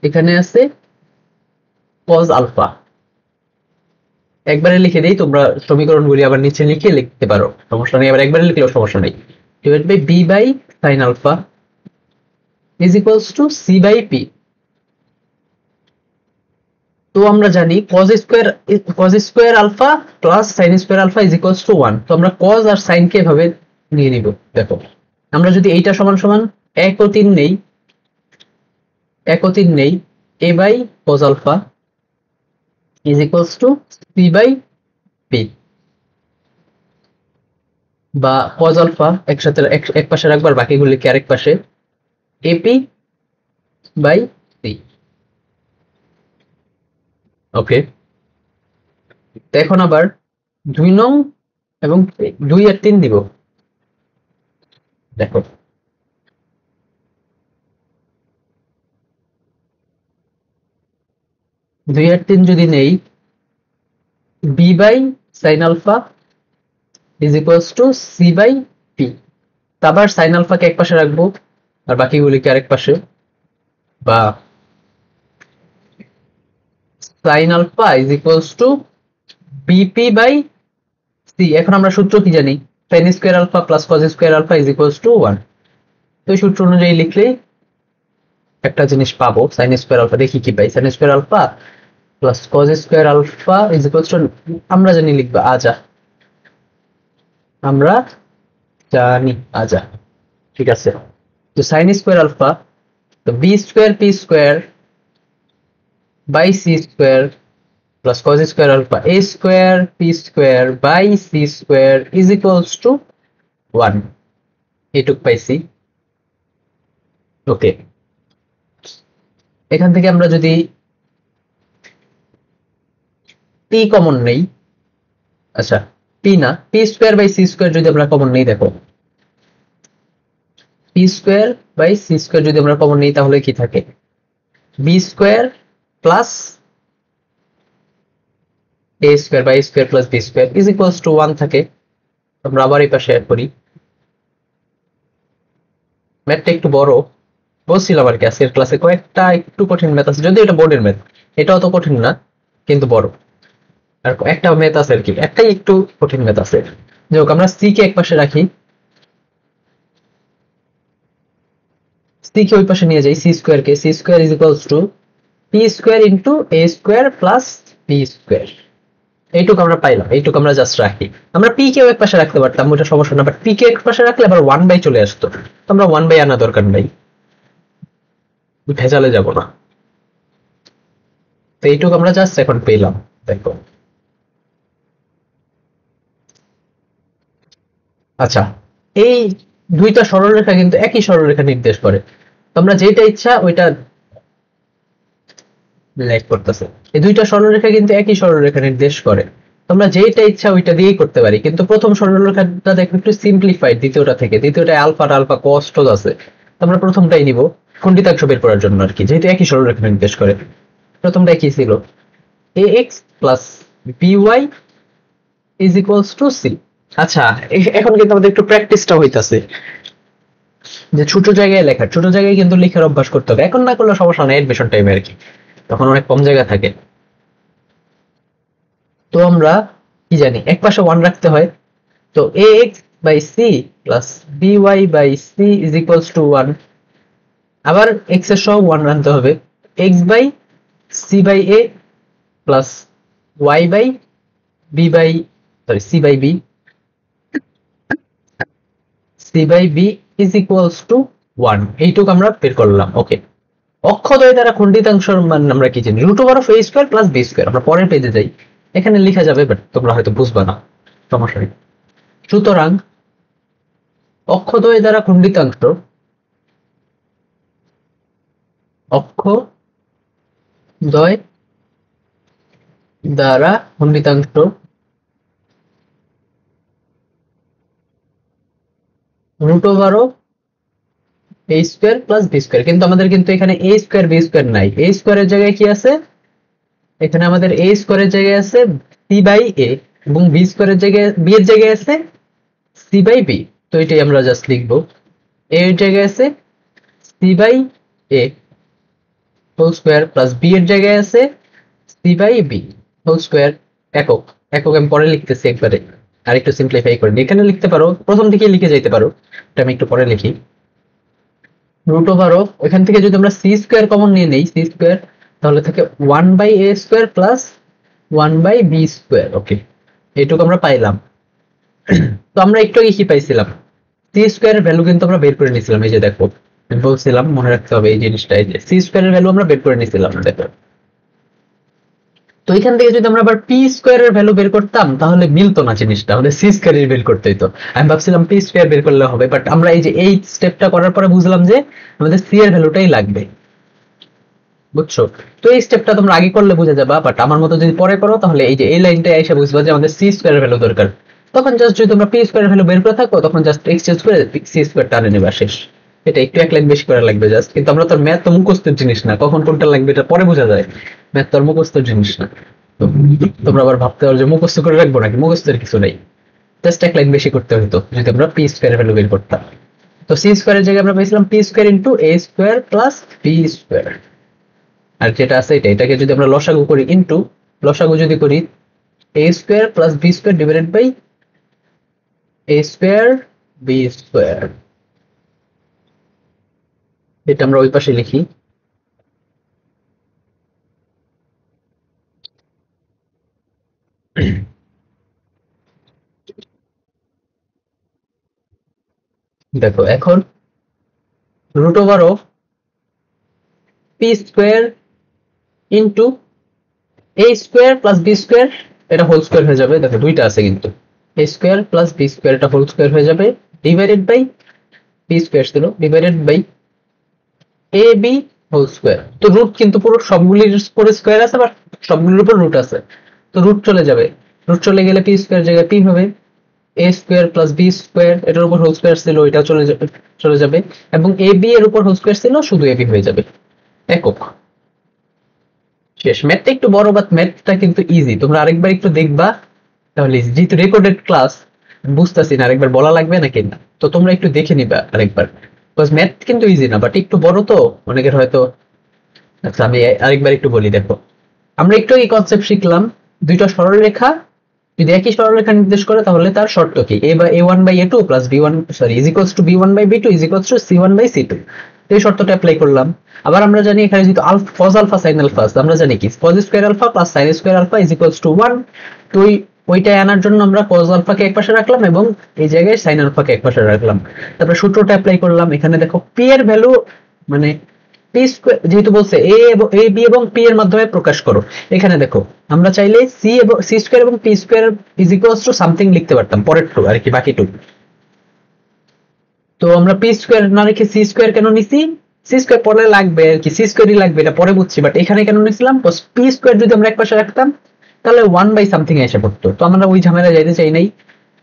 এখানে আছে cos আলফা, একবারে লিখে দেই, তোমরা সমীকরণগুলি আবার নিচে লিখে লিখতে পারো, সমস্যা নেই, আবার একবারে লিখলেও সমস্যা নেই। Divide by b by sin alpha is equals to c by p। তো আমরা জানি cos square alpha plus sin square alpha is equals to 1। তো আমরা cos আর sin কে এভাবে নিয়ে নিব। দেখো আমরা যদি এইটা সমান সমান 1 ও 3 নেই, 1 ও 3 নেই, a by cos alpha is equals to c by p, বা cos আলফা একসাথে এক পাশে রাখবার, বাকিগুলিকে আরেক পাশে, ap বাই c। ওকে, এখন আবার 2 নং এবং 2 আর 3 দিব। দেখো 2 আর 3 যদি নেই, b by sin alpha is equals to c by p। আবার sin আলফাকে এক পাশে রাখবো আর বাকিগুলিকে আরেক পাশে, বা sin alpha is equals to bp by c। এখন আমরা সূত্র কি জানি, sin square alpha plus cos square alpha is equals to 1। তো এই সূত্র অনুযায়ী লিখলেই একটা জিনিস পাবো, sin স্কয়ার আলফা, দেখি কি পাই, sin square alpha plus cos square alpha is equals to, আমরা জানি লিখবা আজা, আমরা জানি আজা, ঠিক আছে। তো sin স্কয়ার আলফা, তো b square p square by c square plus cos square alpha a square p square by c square is equals to 1। এটুক পাইছি। ওকে, এখান থেকে আমরা যদি p কমন নেই, আচ্ছা p না, p square by c square যদি আমরা কমন নেই, দেখো p square by c square যদি আমরা কমন নেই, তাহলে কি থাকে, b square plus a square by square plus b square is equals to 1 থাকে। আমরা আবার এই পাশে অ্যাড করি, ম্যাথটা একটু বড় বলছিলাম আর কি, আজকের ক্লাসে কয়েকটা একটু কঠিন ম্যাথ আছে, যদিও এটা বোর্ডের ম্যাথ, এটা অত কঠিন না কিন্তু বড়, আর একটা ম্যাথ আছে আর কি, একটাই একটু কঠিন ম্যাথ আছে। যাই হোক, আমরা সি কে এক পাশে রাখি, সি কে ওই পাশে নিয়ে যাই, সি স্কয়ার কে, c square is equals to p square into a square plus b square. এইটুকু আমরা পাইলাম, এইটুকু আমরা জাস্ট রাখি। আমরা পি কেও এক পাশে রাখতে পারতাম, ওটা সমস্যা না, বাট পি কে এক পাশে রাখলে আবার 1 বাই চলে আসতো, তো আমরা 1 বাই আনা দরকার নাই, ভেজালে যাব না। তো এইটুকু আমরা জাস্ট এখন পেলাম। দেখো আচ্ছা, এই দুইটা সরলরেখা কিন্তু একই সরলরেখা নির্দেশ করে, তোমরা যেটা ইচ্ছা ওইটা লাইক করতেছে, এই দুইটা সরলরেখা কিন্তু একই সরলরেখা নির্দেশ করে, তোমরা যেটা ইচ্ছা ওইটা দিয়েই করতে পারি, কিন্তু প্রথম সরলরেখাটা দেখো একটু সিম্পলিফাইড দ্বিতীয়টা থেকে, দ্বিতীয়টা আলফা আলফা কস টস আছে, আমরা প্রথমটাই নিব খণ্ডিতাংশ বের করার জন্য আর কি, যেহেতু একই সরলরেখা নির্দেশ করে। প্রথমটা কি ছিল, ax plus by is equals to c। আচ্ছা, এখন কিন্তু আমাদের একটু প্র্যাকটিসটা হইতাছে, যে ছোট জায়গায় লেখা, ছোট জায়গায় কিন্তু লেখার অভ্যাস করতে হবে। এখন না করলে সমস্যা নেই এডমিশন টাইমে আর কি, তখন অনেক কম জায়গা থাকে। তো আমরা কি জানি এক পাশে 1 রাখতে হয়। তো ax by c plus by by c is equals to 1। আবার x এর সহ 1 আনতে হবে। x by c by a plus y by b by c by b c by b is equals to 1। এইটুকু আমরা বের করলাম। ওকে, অক্ষদ্বয় দ্বারা খণ্ডিতাংশের মান আমরা কি জানি, root over of a square plus b square. আমরা পরের পেজে যাই, এখানে লেখা যাবে বাট তোমরা হয়তো বুঝবা না, সমস্যা নেই। সুতরাং অক্ষদ্বয় দ্বারা খণ্ডিতাংশ, অক্ষদ্বয় দ্বারা খণ্ডিতাংশ root over of a square plus b square. কিন্তু আমাদের কিন্তু এখানে a স্কয়ার b স্কয়ার নাই, a স্কয়ারের জায়গায় কি আছে, এখানে আমাদের a স্কয়ারের জায়গায় আছে c বাই a এবং b স্কয়ারের জায়গায় b এর জায়গায় আছে c বাই b। তো এটাই আমরা জাস্ট লিখবো, a এর জায়গায় আছে c by a whole square plus b এর জায়গায় আছে c by b whole square. একক একক আমি পরে লিখতেছি একবারে, আর একটু সিম্পলিফাই করে এখানে লিখতে পারো, প্রথম থেকে লিখে যাইতে পারো, এটা আমি একটু পরে লিখি। রুট ওভার অফ, এখান থেকে যদি আমরা c স্কয়ার কমন নিয়ে নেই, c স্কয়ার, তাহলে থাকে 1 by a square plus 1 by b square. Okay, এইটুকু আমরা পাইলাম। তো আমরা একটু আগে কি পাইছিলাম, c স্কয়ারের ভ্যালু কিন্তু আমরা বের করে নিয়েছিলাম। এই যে দেখো, আমি বলছিলাম মনে রাখতে হবে এই জিনিসটা, এই যে c স্কয়ারের ভ্যালু আমরা বের করে নিয়েছিলাম, দেখো। তো এখান থেকে যদি আমরা আবার p স্কয়ারের ভ্যালু বের করতাম তাহলে মিলতো না জিনিসটা, আমাদের c স্কয়ারের বের করতে হতো। আমি ভাবছিলাম p স্কয়ার বের করলে হবে, বাট আমরা এই যে এই স্টেপটা করার পরে বুঝলাম যে আমাদের c এর ভ্যালুটাই লাগবে, বুঝছো? তো এই স্টেপটা তোমরা আগে করলে বুঝে যাবা, বাট আমার মতো যদি পরে করো তাহলে এই যে এই লাইনটা এসে বুঝবা যে আমাদের c স্কয়ারের ভ্যালু দরকার। তখন জাস্ট যদি তোমরা p স্কয়ারের ভ্যালু বের করে থাকো তখন জাস্ট এক্সচেঞ্জ করে c স্কয়ার টানে নেবা, শেষ। এটা একটু এক লাইন বেশি করা লাগবে জাস্ট, কিন্তু আমরা তো ম্যাথ তো মুখস্থের জিনিস না, কখন কোনটা লাগবে এটা পরে বোঝা যায়, ম্যাথ তো আর মুখস্থের জিনিস না। তো তোমরা আবার ভাবতে পারো যে মুখস্থ করে রাখবো নাকি, মুখস্থের কিছু নেই, জাস্ট এক লাইন বেশি করতে হতো যদি আমরা p স্কয়ারের ভ্যালু বের করতাম। তো c স্কয়ারের জায়গায় আমরা পেয়েছিলাম p square into a square plus b square. আর যেটা আছে এটাকে যদি আমরা লসাগু করি, ইনটু লসাগু যদি করি a square plus b square divided by a square b square. এটা আমরা ওই পাশে লিখি। দেখো এখন root over of p square into a square plus b square, এটা হোল স্কয়ার হয়ে যাবে। দেখো দুইটা আছে কিন্তু, a square plus b square, এটা হোল স্কয়ার হয়ে যাবে, ডিভাইডেড বাই b স্কয়ার ছিল, divided by ab whole square. তো রুট কিন্তু পুরো সবগুলির উপরে স্কয়ার আছে, বাট সবগুলির উপর রুট আছে, তো রুট চলে যাবে। রুট চলে গেলে p স্কয়ার জায়গায় p হবে, a square plus b square, এটার উপর হোল স্কয়ার ছিল, এটাও চলে যাবে, এবং ab এর উপর হোল স্কয়ার ছিল, শুধু ab হয়ে যাবে। একক, শেষ। ম্যাথটা একটু বড়, বাট ম্যাথটা কিন্তু ইজি, তোমরা আরেকবার একটু দেখবা তাহলে ইজি। যেহেতু রেকর্ডেড ক্লাস বুঝতেছি না আরেকবার বলা লাগবে নাকি না, তো তোমরা একটু দেখে নিবা আরেকবার, বিকজ ম্যাথ কিন্তু ইজি না, বাট একটু বড় তো অনেকের হয়তো। আচ্ছা আমি আরেকবার একটু বলি, দেখো আমরা একটু এই কনসেপ্ট শিখলাম, দুইটা সরলরেখা যদি একই সরলরেখা নির্দেশ করে তাহলে তার শর্ত কি, a1/a2 plus b1 sorry is equals to b1/b2 is equals to c1/c2। এই শর্তটা অ্যাপ্লাই করলাম। আবার আমরা জানি এখানে যেহেতু cos আলফা sin আলফা, আমরা জানি কি cos square alpha plus sin square alpha is equals to 1। তো ওইটাই আনার জন্য আমরা cos আলফাকে একপাশে রাখলাম এবং এই জায়গায় sin আলফাকে একপাশে রাখলাম। তারপরে সূত্রটা অ্যাপ্লাই করলাম। এখানে দেখো p এর ভ্যালু মানে p স্কয়ার যেহেতু বলছে a b এবং p এর মাধ্যমে প্রকাশ করো, এখানে দেখো আমরা চাইলে c স্কয়ার এবং p square is equals to something লিখতে পারতাম, পরের টু আর কি, বাকি টু। তো আমরা p স্কয়ার না রেখে c স্কয়ার কেন নিছি, c স্কয়ার পরে লাগবে আর কি, c স্কয়ারই লাগবে এটা পরে বুঝছি, বাট এখানে কেন নিছিলাম, p স্কয়ার যদি আমরা একপাশে রাখতাম তাহলে 1 বাই সামথিং এসে পড়তো, তো আমরা ওই ঝামেলা যাইতে চাই নাই,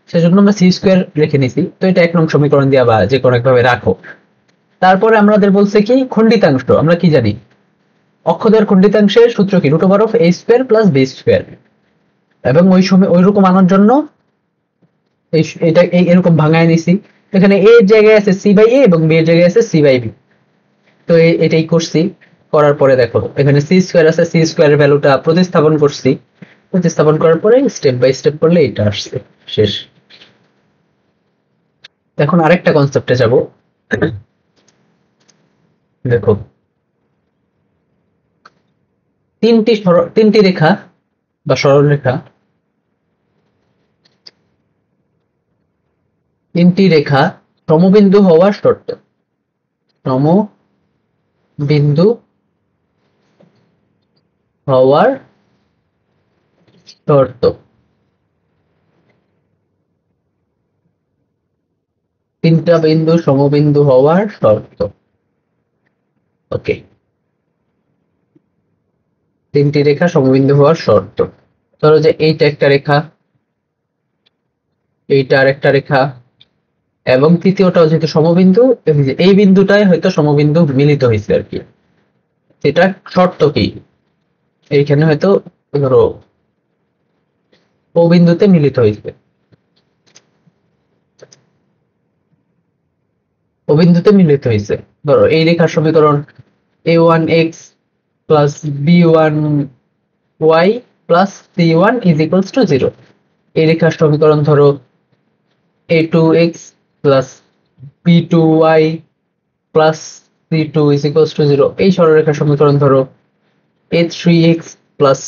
সেজন্য আমরা c স্কয়ার রেখে নিছি। তো এটা এক নং সমীকরণ দিয়া বা যে কোনো একভাবে রাখো। তারপরে আমাদের বলছে কি খণ্ডিতাংশ, আমরা কি জানি অক্ষদ্বয়ের খণ্ডিতাংশের সূত্র কি, root over of a square plus b square, এবং ওই সময় ওই রকম আনার জন্য এটা এরকম ভাঙায় নিছি। এখানে এ এর জায়গায় আছে সি বাই এ এবং বি এর জায়গায় আছে সি বাই বি। তো এটাই করছি। করার পরে দেখো এখানে সি স্কোয়ার আছে, সি স্কোয়ারের ভ্যালুটা প্রতিস্থাপন করছি। প্রতিস্থাপন করার পরে স্টেপ বাই স্টেপ করলে এটা আসছে, শেষ। এখন আরেকটা কনসেপ্টে যাব। দেখো তিনটি রেখা বা সরলরেখা, তিনটি রেখা সমবিন্দু হওয়ার শর্ত। সমবিন্দু হওয়ার শর্ত। তিনটা বিন্দু সমবিন্দু হওয়ার শর্ত। ওকে, তিনটি রেখা সমবিন্দু হওয়ার শর্ত। ধরো যে এইটা একটা রেখা, এইটা আরেকটা রেখা, এবং তৃতীয়টাও যেহেতু সমবিন্দু, এই বিন্দুটাই হয়তো সমবিন্দু মিলিত হয়েছে আর কি। এটা শর্ত কি, এইখানে হয়তো ধরো ও বিন্দুতে মিলিত হয়েছে, ও বিন্দুতে মিলিত হয়েছে। ধরো এই রেখার সমীকরণ a1x plus b1y plus c1 is equals to 0। এই রেখার সমীকরণ ধরো a2x plus b2y plus c2 is equals to 0। এই সরলরেখার সমীকরণ ধরো a3x plus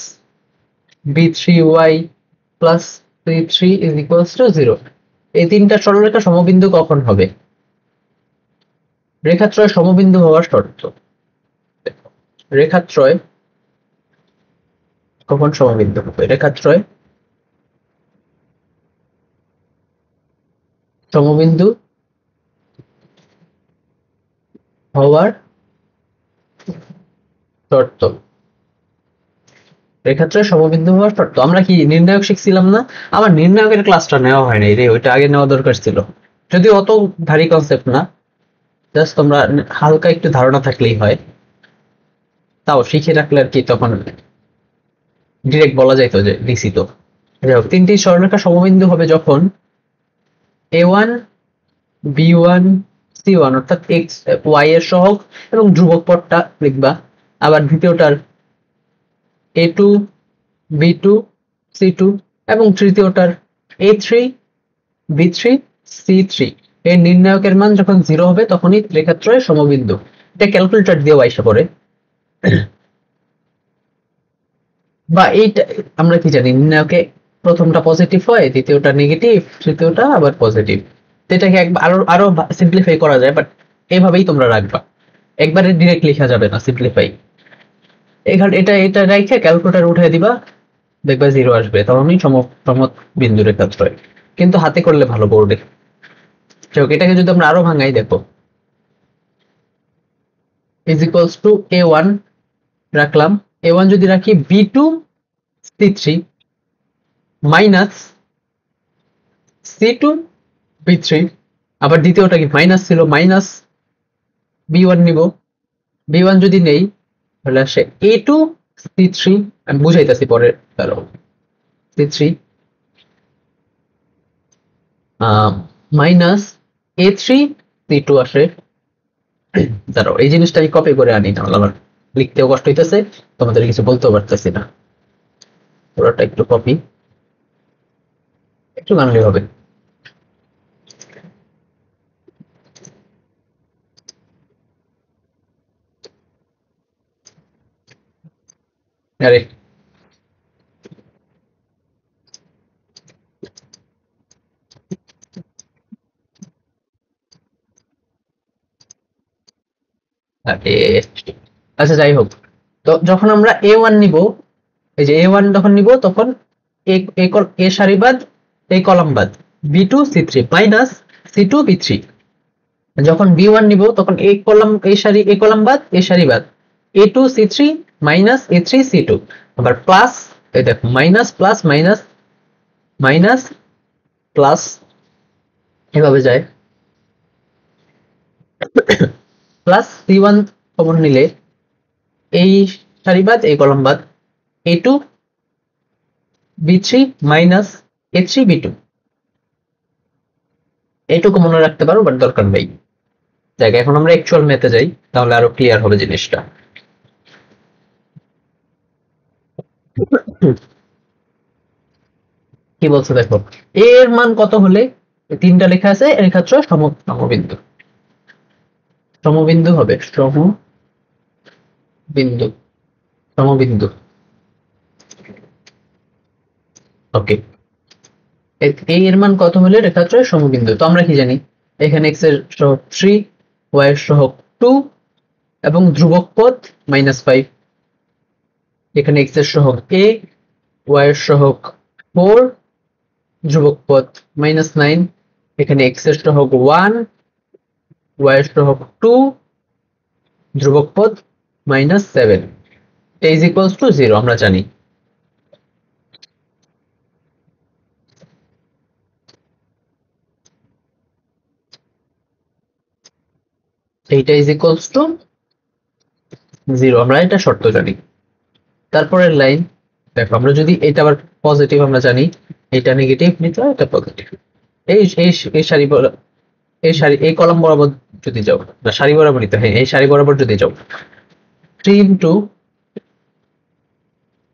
b3y plus c3 is equals to 0। এই তিনটা সরলরেখা সমবিন্দু কখন হবে? রেখাত্রয় সমবিন্দু হওয়ার শর্ত। রেখাত্রয় কখন সমবিন্দু হবে? রেখাত্রয় সমবিন্দু হওয়ার শর্ত। রেখাত্রয় সমবিন্দু হওয়ার শর্ত। আমরা কি নির্ণায়ক শিখছিলাম না? আমার নির্ণায়কের ক্লাসটা নেওয়া হয়নি রে, ওইটা আগে নেওয়া দরকার ছিল। যদিও অত ভারী কনসেপ্ট না, জাস্ট তোমরা হালকা একটু ধারণা থাকলেই হয়। তাও শিখে রাখলে আর কি, তখন ডিরেক্ট বলা যাইতো যে দিছি তো। যাই হোক, তিনটি সরলরেখা সমবিন্দু হবে যখন a1 b1 c1 অর্থাৎ এক্স ওয়াই এর সহগ এবং ধ্রুবক পদটা লিখবা। আবার দ্বিতীয়টার a2 b2 c2 এবং তৃতীয়টার a3 b3 c3 এর নির্ণায়কের মান যখন 0 হবে তখনই রেখাত্রয় সমবিন্দু। এটা ক্যালকুলেটর দিয়েও আইসা পড়ে। বা এইটা আমরা কি জানি, নির্ণায়কে প্রথমটা পজিটিভ হয়, দ্বিতীয়টা নেগেটিভ, তৃতীয়টা আবার পজিটিভ। এটাকে আরো আরো সিম্পলিফাই করা যায়, বাট এইভাবেই তোমরা রাখবা, একবারে ডিরেক্ট লেখা যাবে না সিম্পলিফাই। এখানে এটা এটা রেখে ক্যালকুলেটর উঠিয়ে দিবা, দেখবা 0 আসবে, তখনই সমবিন্দু রেখাত্রয়। কিন্তু হাতে করলে ভালো, বোর্ডে। এটাকে যদি আমরা আরো ভাঙাই, দেখো ইজ ইকুয়ালস টু a1 রাখলাম, a1 যদি রাখি b2 c3 minus c2 b3, আবার দ্বিতীয়টা কি মাইনাস ছিল, মাইনাস b1 নিব, b1 যদি নেই তাহলে আসে a2 c3, আমি বুঝাইতেছি পরে, তাহলে c3 মাইনাস a3 c2 আসে। দাঁড়াও, এই জিনিসটা আমি কপি করে আনি, তাহলে আমার লিখতেও কষ্ট হইতেছে, তোমাদের কিছু বলতেও পারতেছি না। পুরোটা একটু কপি, একটু আনলে হবে। আরে আরে, আচ্ছা যাই হোক, তো যখন আমরা a1 নিব, এই যে a1 যখন নিব তখন এ সারি বাদ, এই কলাম বাদ, b2 c3 minus c2 b3। যখন b1 নিব তখন এই কলাম, এই সারি, এই কলাম বাদ, এই সারি বাদ, a2 c3 minus a3 c2, আবার প্লাস, এই দেখো minus plus minus minus plus, এভাবে যায়। প্লাস c1 কমন নিলে এই সারি বাদ, এই কলাম বাদ, a2 b3 minus a3 b2, এইটুকু মনে রাখতে পারো, বাট দরকার নেই। দেখ এখন আমরা অ্যাকচুয়াল ম্যাথে যাই, তাহলে আরো ক্লিয়ার হবে জিনিসটা। কি বলছে দেখো, এর মান কত হলে, তিনটা লেখা আছে, রেখা ছ সমবিন্দু, সমবিন্দু হবে, সমবিন্দু, সমবিন্দু। ওকে, এর মান কত হলে রেখাত্রয় সমবিন্দু? তো আমরা কি জানি, এখানে x এর সহগ 3, y এর সহগ 2 এবং ধ্রুবক পদ -5। এখানে x এর সহগ a, y এর সহগ 4, ধ্রুবক পদ -9। এখানে x এর সহগ 1, y এর সহগ 2, ধ্রুবক পদ -7। a is equals to 0 আমরা জানি। এইটা ইজ ইকুয়ালস টু 0, আমরা এটা শর্ত জানি। তারপরের লাইন দেখো, আমরা যদি এটা আবার পজিটিভ আমরা জানি, এটা নেগেটিভ নিতে হয়, এটা পজিটিভ। এই এই এই সারি এই সারি এই কলাম বরাবর যদি যাও, না সারি বরাবর নিতে হয়, এই সারি বরাবর যদি যাও 3 ইন্টু,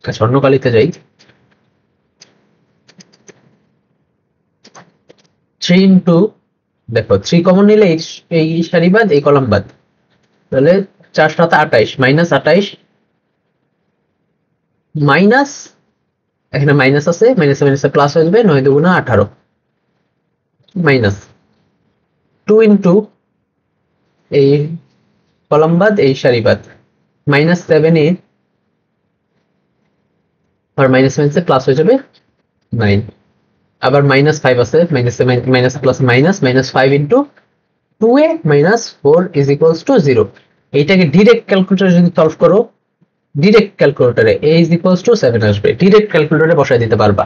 স্বর্ণকালিতে যাই, 3 ইন্টু, দেখো 3 কমন নিলে এই সারি বাদ, এই কলাম বাদ, তাহলে 4 7 28, -28 মাইনাস, এখানে মাইনাস আছে, মাইনাসে মাইনাসে প্লাস হয়ে যাবে, 9 দুগুণা 18 মাইনাস 2 ইন্টু এই কলাম বাদ, এই সারি বাদ, -7 এ আর মাইনাস মাইনাসে প্লাস হয়ে যাবে 9, আবার -5 আছে, মাইনাসে minus plus minus, -5 into 2a - 4 is equals to 0। এইটাকে ডিরেক্ট ক্যালকুলেটরে যদি সলভ করো, ডিরেক্ট ক্যালকুলেটরে a ইজ ইকুয়ালস টু 7 আসবে, ডিরেক্ট ক্যালকুলেটরে বসাই দিতে পারবা।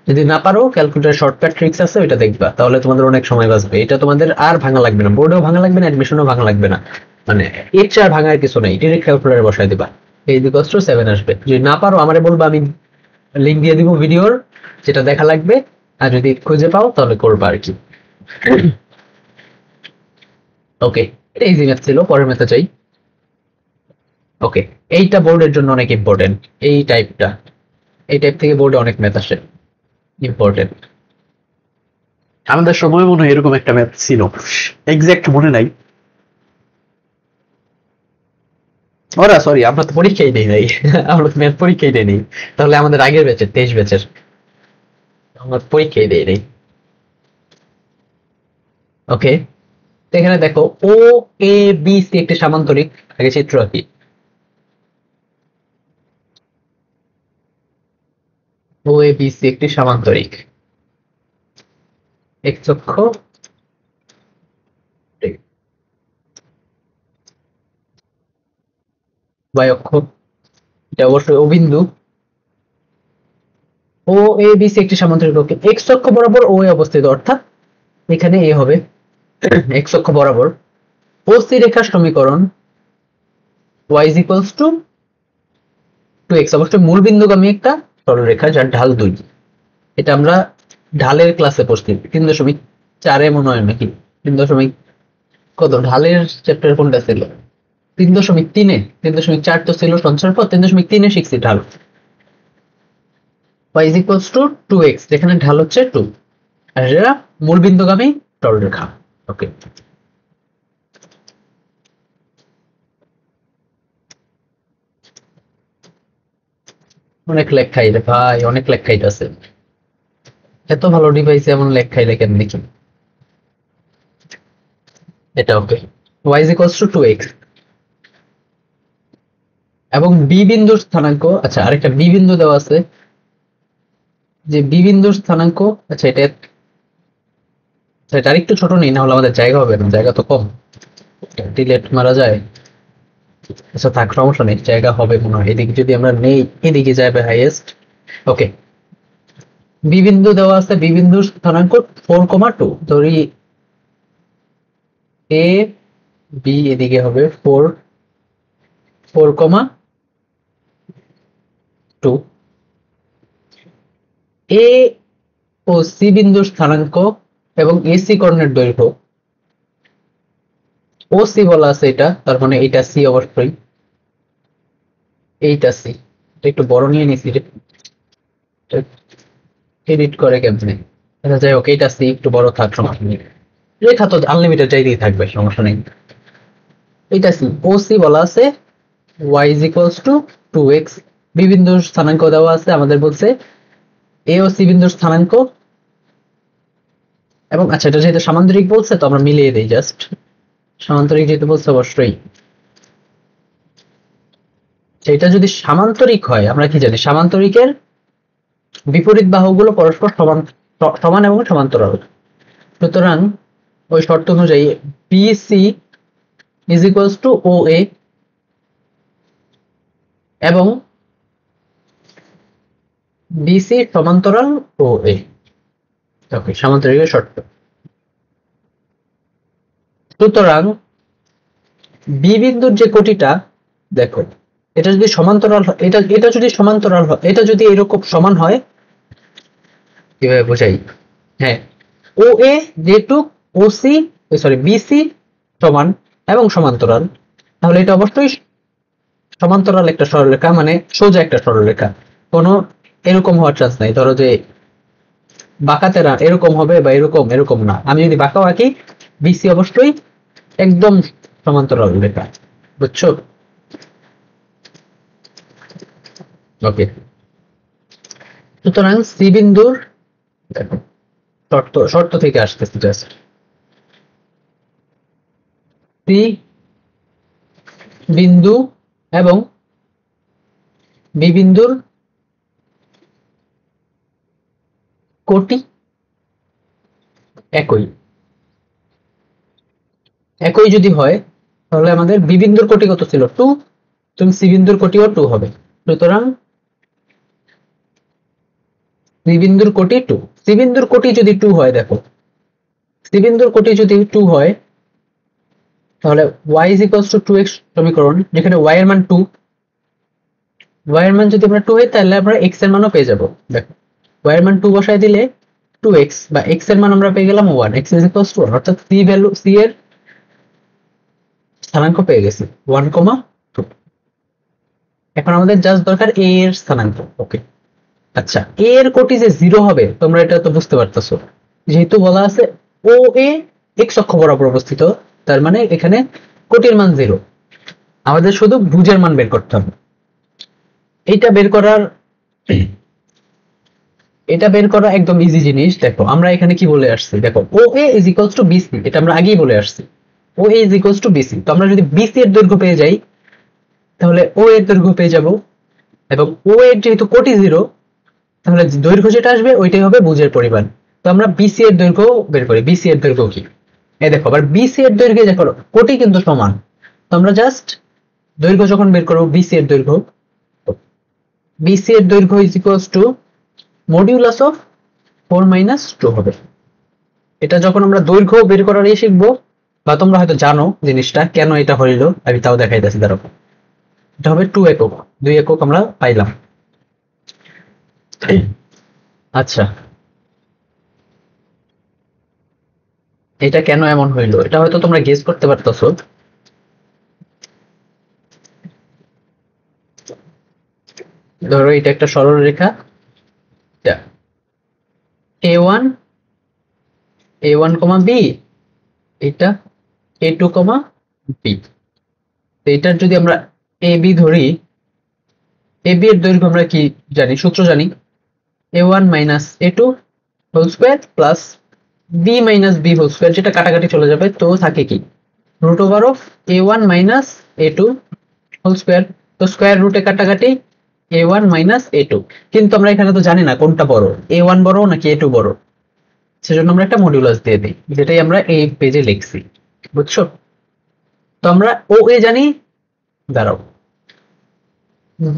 যদি না পারো, ক্যালকুলেটরে শর্টকাট ট্রিক্স আছে, ওইটা দেখবা, তাহলে তোমাদের অনেক সময় বাঁচবে। এটা তোমাদের আর ভাঙা লাগবে না, বোর্ডেও ভাঙা লাগবে না, অ্যাডমিশনও ভাঙা লাগবে না, মানে এর চেয়ে আর ভাঙার কিছু নেই, ডিরেক্ট ক্যালকুলেটরে বসাই দিবা, a ইজ ইকুয়ালস টু 7 আসবে। যদি না পারো আমারে বলবা, আমি লিংক দিয়ে দিব ভিডিওর, যেটা দেখা লাগবে, আর যদি খুঁজে পাও তাহলে করবা আর কি। ওকে, এটা ইজি ম্যাথ ছিল, পরের ম্যাথে চাই। ওকে, এইটা বোর্ডের জন্য অনেক ইম্পর্টেন্ট, এই টাইপটা, এই টাইপ থেকে বোর্ডে অনেক ম্যাথ আসে, ইম্পর্টেন্ট। আমাদের সময় মনে হয় এরকম একটা ম্যাথ ছিল, এক্সাক্ট মনে নাই। ওরা সরি, আমরা তো পরীক্ষাই দেই নাই, আমরা তো ম্যাথ পরীক্ষাই দেই নাই, তাহলে আমাদের আগের ব্যাচের 23 ব্যাচের, আমরা পরীক্ষাই দেই নাই। ওকে, এখানে দেখো ও এ বি সি একটি সামান্তরিক, আগে চিত্র আঁকি। ও এ বি সি একটি সামান্তরিক, এক্স অক্ষ, ওয়াই অক্ষ, এটা অবশ্যই অবিন্দু। ও এ বি সি একটি সামান্তরিক, ওকে, এক্স অক্ষ বরাবর ও এ অবস্থিত, অর্থাৎ এখানে এ হবে এক্স অক্ষ বরাবর। ও সি রেখার সমীকরণ y is equals to 2x, অবশ্যই মূল বিন্দুগামী একটা সরলরেখা যার ঢাল 2। এটা আমরা ঢালের ক্লাসে পড়ছি 3.4 মনে হয়, নাকি 3. কত, ঢালের চ্যাপ্টার কোনটা ছিল, 3.3 3.4 তো ছিল সঞ্চার পর, 3.3 শিখছি ঢাল। y is equals to 2x, যেখানে ঢাল হচ্ছে 2, আর এরা মূল বিন্দুগামী সরলরেখা। ওকে, অনেক লেখ খাইলে ভাই, অনেক লেখ খাইতেছে, এত ভালো ডিভাইসে এমন লেখ খাইলে কেন দেখি। এটা ওকে, y is equals to 2x এবং বি বিন্দুর স্থানাঙ্ক, আচ্ছা আরেকটা বি বিন্দু দেওয়া আছে, যে বি বিন্দুর স্থানাঙ্ক, আচ্ছা এটা আরেকটু ছোট নেই, না হলে আমাদের জায়গা হবে না, জায়গা তো কম, ডিলেট মারা যায়। আচ্ছা থাক, সমস্যা নেই, জায়গা হবে মনে হয়, এদিকে যদি আমরা নেই, এদিকে যাবে হাইয়েস্ট। ওকে, বি বিন্দু দেওয়া আছে, বি বিন্দুর স্থানাঙ্ক 4,2, ধরি এ বি, এদিকে হবে 4,2। এ ও সি বিন্দুর স্থানাঙ্ক এবং এসি কর্ণের দৈর্ঘ্য ও সি বলা আছে, এটা তার মানে এইটা সি অবশ্যই, এইটা সি। একটু বড় নিয়ে নিছি রে, এডিট করে কেমনে। আচ্ছা যাই হোক, এইটা সি একটু বড় থাক, সমস্যা নেই। রেখা তো আনলিমিটেড চাইতেই থাকবে, সমস্যা নেই। এইটা সি, ও সি বলা আছে y is equals to 2x। B বিন্দুর স্থানাঙ্ক দেওয়া আছে, আমাদের বলছে এ ও সি বিন্দুর স্থানাঙ্ক। এবং আচ্ছা, এটা যেহেতু সামান্তরিক বলছে তো আমরা মিলিয়ে দিই জাস্ট। সামান্তরিক যেহেতু বলছে অবশ্যই, এটা যদি সামান্তরিক হয়, আমরা কি জানি সামান্তরিকের বিপরীত বাহুগুলো পরস্পর সমান, সমান এবং সমান্তরাল। সুতরাং ওই শর্ত অনুযায়ী বিসি ইজ ইকুয়ালস টু ও এ এবং বিসি সমান্তরাল ও এ। ওকে, সামান্তরিকের শর্ত। সুতরাং বি বিন্দুর যে কোটিটা দেখো, এটা যদি সমান্তরাল হয়, এটা যদি সমান্তরাল হয়, এটা যদি এরকম সমান হয়, কিভাবে বোঝাই, হ্যাঁ, ও এ যেহেতু ও সি সরি বিসি সমান এবং সমান্তরাল, তাহলে এটা অবশ্যই সমান্তরাল একটা সরলরেখা, মানে সোজা একটা সরলরেখা। কোনো এরকম হওয়ার চান্স নাই, ধরো যে বাঁকাতেরা এরকম হবে বা এরকম এরকম না। আমি যদি বাঁকাও আঁকি, বিসি অবশ্যই একদম সমান্তরাল রেখা, বুঝছো? ওকে, সুতরাং সি বিন্দুর দেখো, শর্ত শর্ত থেকে আসতেছে জাস্ট, সি বিন্দু এবং বি বিন্দুর কোটি একই। একই যদি হয় তাহলে আমাদের বি বিন্দুর কোটি কত ছিল 2, তুমি সি বিন্দুর কোটিও 2 হবে। সুতরাং সি বিন্দুর কোটি 2, সি বিন্দুর কোটি যদি 2 হয়, দেখো সি বিন্দুর কোটি যদি 2 হয় তাহলে y is equals to 2x সমীকরণ, যেখানে y এর মান 2, y এর মান যদি আমরা 2 হয় তাহলে আমরা x এর মানও পেয়ে যাব। দেখো y এর মান 2 বসায় দিলে 2x বা x এর মান আমরা পেয়ে গেলাম 1, x is equals to 1, অর্থাৎ c ভ্যালু, c এর স্থানাঙ্ক পেয়ে গেছি 1,2। এখন আমাদের জাস্ট দরকার a এর স্থানাঙ্ক। ওকে, আচ্ছা, a এর কোটি যে 0 হবে, তোমরা এটা তো বুঝতে পারতেছো, যেহেতু বলা আছে ও এ x অক্ষ বরাবর অবস্থিত, তার মানে এখানে কোটির মান 0। আমাদের শুধু ভুজের মান বের করতে হবে। এটা বের করা একদম ইজি জিনিস। দেখো আমরা এখানে কি বলে আসছি, দেখো ও এ ইজ ইকুয়ালস টু বিসি, এটা আমরা আগেই বলে আসছি। ও এ ইজ ইকুয়ালস টু বিসি, তো আমরা যদি বিসি এর দৈর্ঘ্য পেয়ে যাই তাহলে ও এর দৈর্ঘ্য পেয়ে যাব, এবং ও এর যেহেতু কোটি 0, তাহলে দৈর্ঘ্য যেটা আসবে ওইটাই হবে ভুজের পরিমাণ। তো আমরা বিসি এর দৈর্ঘ্য বের করি। বিসি এর দৈর্ঘ্য কি, এই দেখো, আবার বিসি এর দৈর্ঘ্যে দেখো কোটি কিন্তু সমান, তো আমরা জাস্ট দৈর্ঘ্য যখন বের করবো, বিসি এর দৈর্ঘ্য, বিসি এর দৈর্ঘ্য is equals to modulus of 4 - 2 হবে। এটা যখন আমরা দৈর্ঘ্য বের করার শিখবো, বা তোমরা হয়তো জানো জিনিসটা কেন এটা হইল, আমি তাও দেখাইতেছি। ধরো এটা হবে 2 একক, 2 একক আমরা পাইলাম। আচ্ছা, এটা কেন এমন হইলো, এটা হয়তো তোমরা গেস করতে পারতেছো। ধরো এটা একটা সরল রেখা, a1 a1 বি, এটা a2 বি। এটার যদি আমরা এ বি ধরি, এ বি এর দৈর্ঘ্য আমরা কি জানি, সূত্র জানি, a1 - a2 whole square plus b - b whole square, যেটা কাটাকাটি চলে যাবে, তো থাকে কি root over of a1 - a2 whole square. তো স্কয়ার রুটে কাটাকাটি a1 - a2, কিন্তু আমরা এখানে তো জানি না কোনটা বড়, a1 বড় নাকি a2 বড়, সেজন্য আমরা একটা মডিউলাস দিয়ে দিই, যেটাই আমরা এই পেজে লিখছি, বুঝছো? তো আমরা ও এ জানি, দাঁড়াও,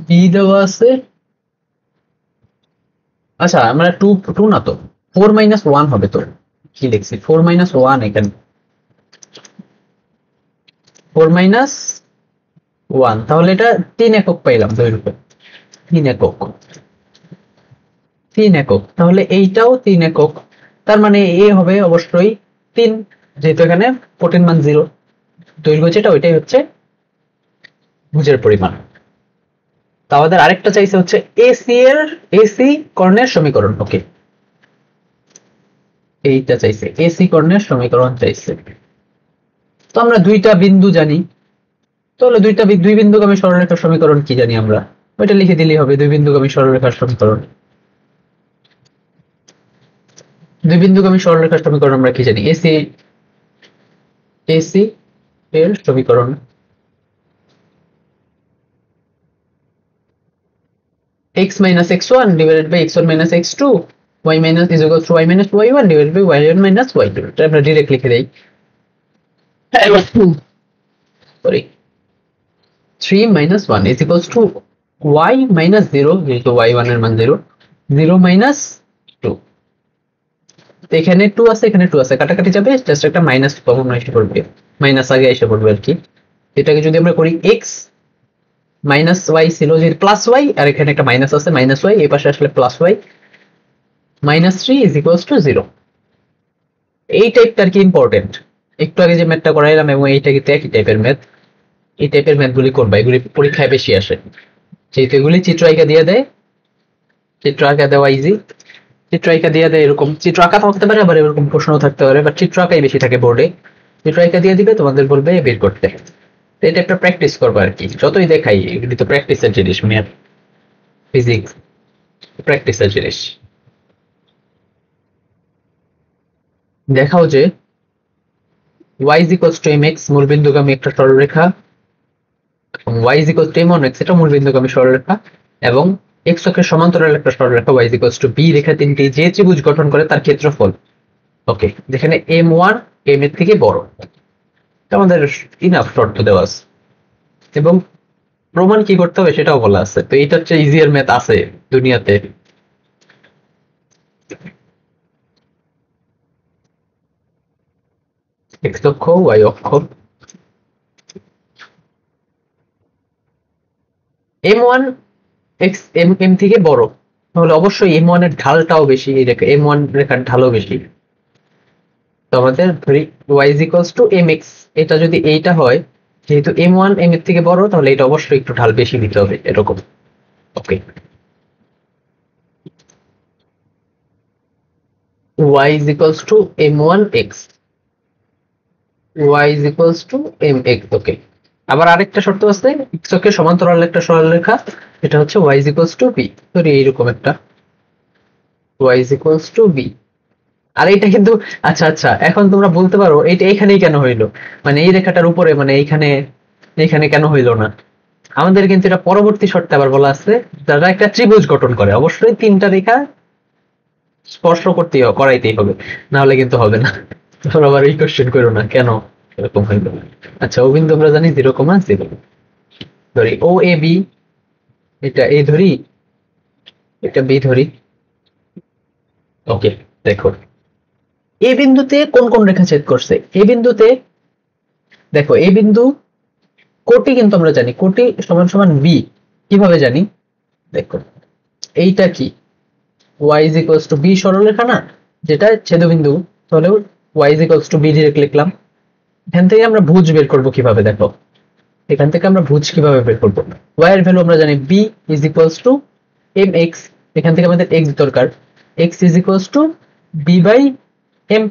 বি দেওয়া আছে, আচ্ছা আমরা 2 2 না তো 4 - 1 হবে। তো কি লিখছি, 4 - 1, এখানে 4 - 1, তাহলে এটা 3 একক পাইলাম দৈর্ঘ্য, 3 একক, 3 একক, তাহলে এইটাও 3 একক। তার মানে এ হবে অবশ্যই 3, যেহেতু এখানে কোটির মান 0, দৈর্ঘ্য যেটা ওইটাই হচ্ছে ভুজের পরিমাণ। তো আমাদের আরেকটা চাইছে হচ্ছে এসি কর্ণের সমীকরণ। ওকে, এইটা চাইছে, এসি কর্ণের সমীকরণ চাইছে। তো আমরা দুইটা বিন্দু জানি, তাহলে দুই বিন্দুগামী সরলরেখার সমীকরণ কি জানি আমরা, ওইটা লিখে দিলেই হবে। দুই বিন্দুগামী সরলরেখার সমীকরণ, দুই বিন্দুগামী সরলরেখার সমীকরণ আমরা কি জানি, এসি এর সমীকরণ x minus x1 divided by x1 minus x2 y minus is equal to y minus y1 divided by y1 minus y2, এটা আমরা ডাইরেক্ট লিখে দেই। Sorry, 3 minus 1 is equals to y minus 0, যেহেতু y1 এর মান 0, 0 minus 2, এখানে 2 আছে, এখানে 2 আছে, কাটাকাটি যাবে, জাস্ট একটা মাইনাস কমন এসে পড়বে, মাইনাস আগে এসে পড়বে আর কি। এটাকে যদি আমরা করি x মাইনাস ওয়াই ছিল, যে প্লাস ওয়াই, আর এখানে একটা মাইনাস আছে, মাইনাস ওয়াই, এই পাশে আসলে plus y, minus 3 is equals to 0। এই টাইপটা আর কি ইম্পর্টেন্ট। একটু আগে যে ম্যাথটা করাইলাম এবং এইটা কিন্তু একই টাইপের ম্যাথ, এই টাইপের ম্যাথগুলি করবা, এগুলি পরীক্ষায় বেশি আসে, যেহেতু এগুলি চিত্র আঁকা দিয়ে দেয়, চিত্র আঁকা দেওয়া ইজি, চিত্র আঁকা দিয়ে দেয়, এরকম চিত্র আঁকা থাকতে পারে, আবার এরকম প্রশ্ন থাকতে পারে, বাট চিত্র আঁকাই বেশি থাকে বোর্ডে, চিত্র আঁকা দিয়ে দিবে, তোমাদের বলবে বের করতে। এটা একটা প্র্যাকটিস করবো আর কি, যতই দেখাই এগুলি তো প্র্যাকটিসের জিনিস, ম্যাথ ফিজিক্স প্র্যাকটিসের জিনিস। দেখাও যে y is equals to mx মূলবিন্দুগামী একটা সরলরেখা, এবং y is equals to m1x এটা মূলবিন্দুগামী সরলরেখা, এবং x অক্ষের সমান্তরাল একটা সরলরেখা y is equals to b রেখা তিনটি যে ত্রিভুজ গঠন করে তার ক্ষেত্রফল। ওকে, যেখানে m1 m এর থেকে বড়, আমাদের ইনাফ শর্ত দেওয়া আছে, এবং প্রমাণ কি করতে হবে সেটাও বলা আছে। তো এটা হচ্ছে ইজিয়ার ম্যাথ আছে দুনিয়াতে। এক্স অক্ষ, ওয়াই অক্ষ, m1 x m থেকে বড়, তাহলে অবশ্যই m1 এর ঢালটাও বেশি, এই রেখা m1 রেখার ঢালও বেশি। তো আমাদের ধরি y is equals to mx, এটা যদি এইটা হয়, যেহেতু m1 m এর থেকে বড়, তাহলে এটা অবশ্যই একটু ঢাল বেশি দিতে হবে, এরকম। ওকে, y is equals to m1x, y is equals to mx। ওকে, আবার আরেকটা শর্ত আছে, x অক্ষের সমান্তরাল একটা সরলরেখা, এটা হচ্ছে y is equals to b, ধরি এইরকম একটা y is equals to b। আর এটা কিন্তু আচ্ছা আচ্ছা, এখন তোমরা বলতে পারো এটা এখানেই কেন হইলো, মানে এই রেখাটার উপরে, মানে এইখানে কেন হইলো না। আমাদের কিন্তু এটা পরবর্তী শর্তে আবার বলা আছে, যারা একটা ত্রিভুজ গঠন করে অবশ্যই তিনটা রেখা স্পর্শ করাইতেই হবে, না হলে কিন্তু হবে না। তোমরা আবার এই কোশ্চেন করো না কেন এরকম হইলো। আচ্ছা, ও কিন্তু আমরা জানি 0,0, ধরি ও এ বি, এটা এ ধরি, এটা বি ধরি। ওকে, দেখো এ বিন্দুতে কোন কোন রেখা ছেদ করছে, এ বিন্দুতে দেখো, এ বিন্দু কোটি কিন্তু আমরা জানি, কোটি সমান সমান বি, কিভাবে জানি দেখো, এইটা কি y is equals to b সরলরেখা না, যেটা ছেদবিন্দু, তাহলে y is equals to b direct লিখলাম। এখান থেকে আমরা ভুজ বের করব কিভাবে, দেখো এখান থেকে আমরা ভুজ কিভাবে বের করব, y এর ভ্যালু আমরা জানি b is equals to mx, এখান থেকে আমাদের x দরকার, x is equals to b by m,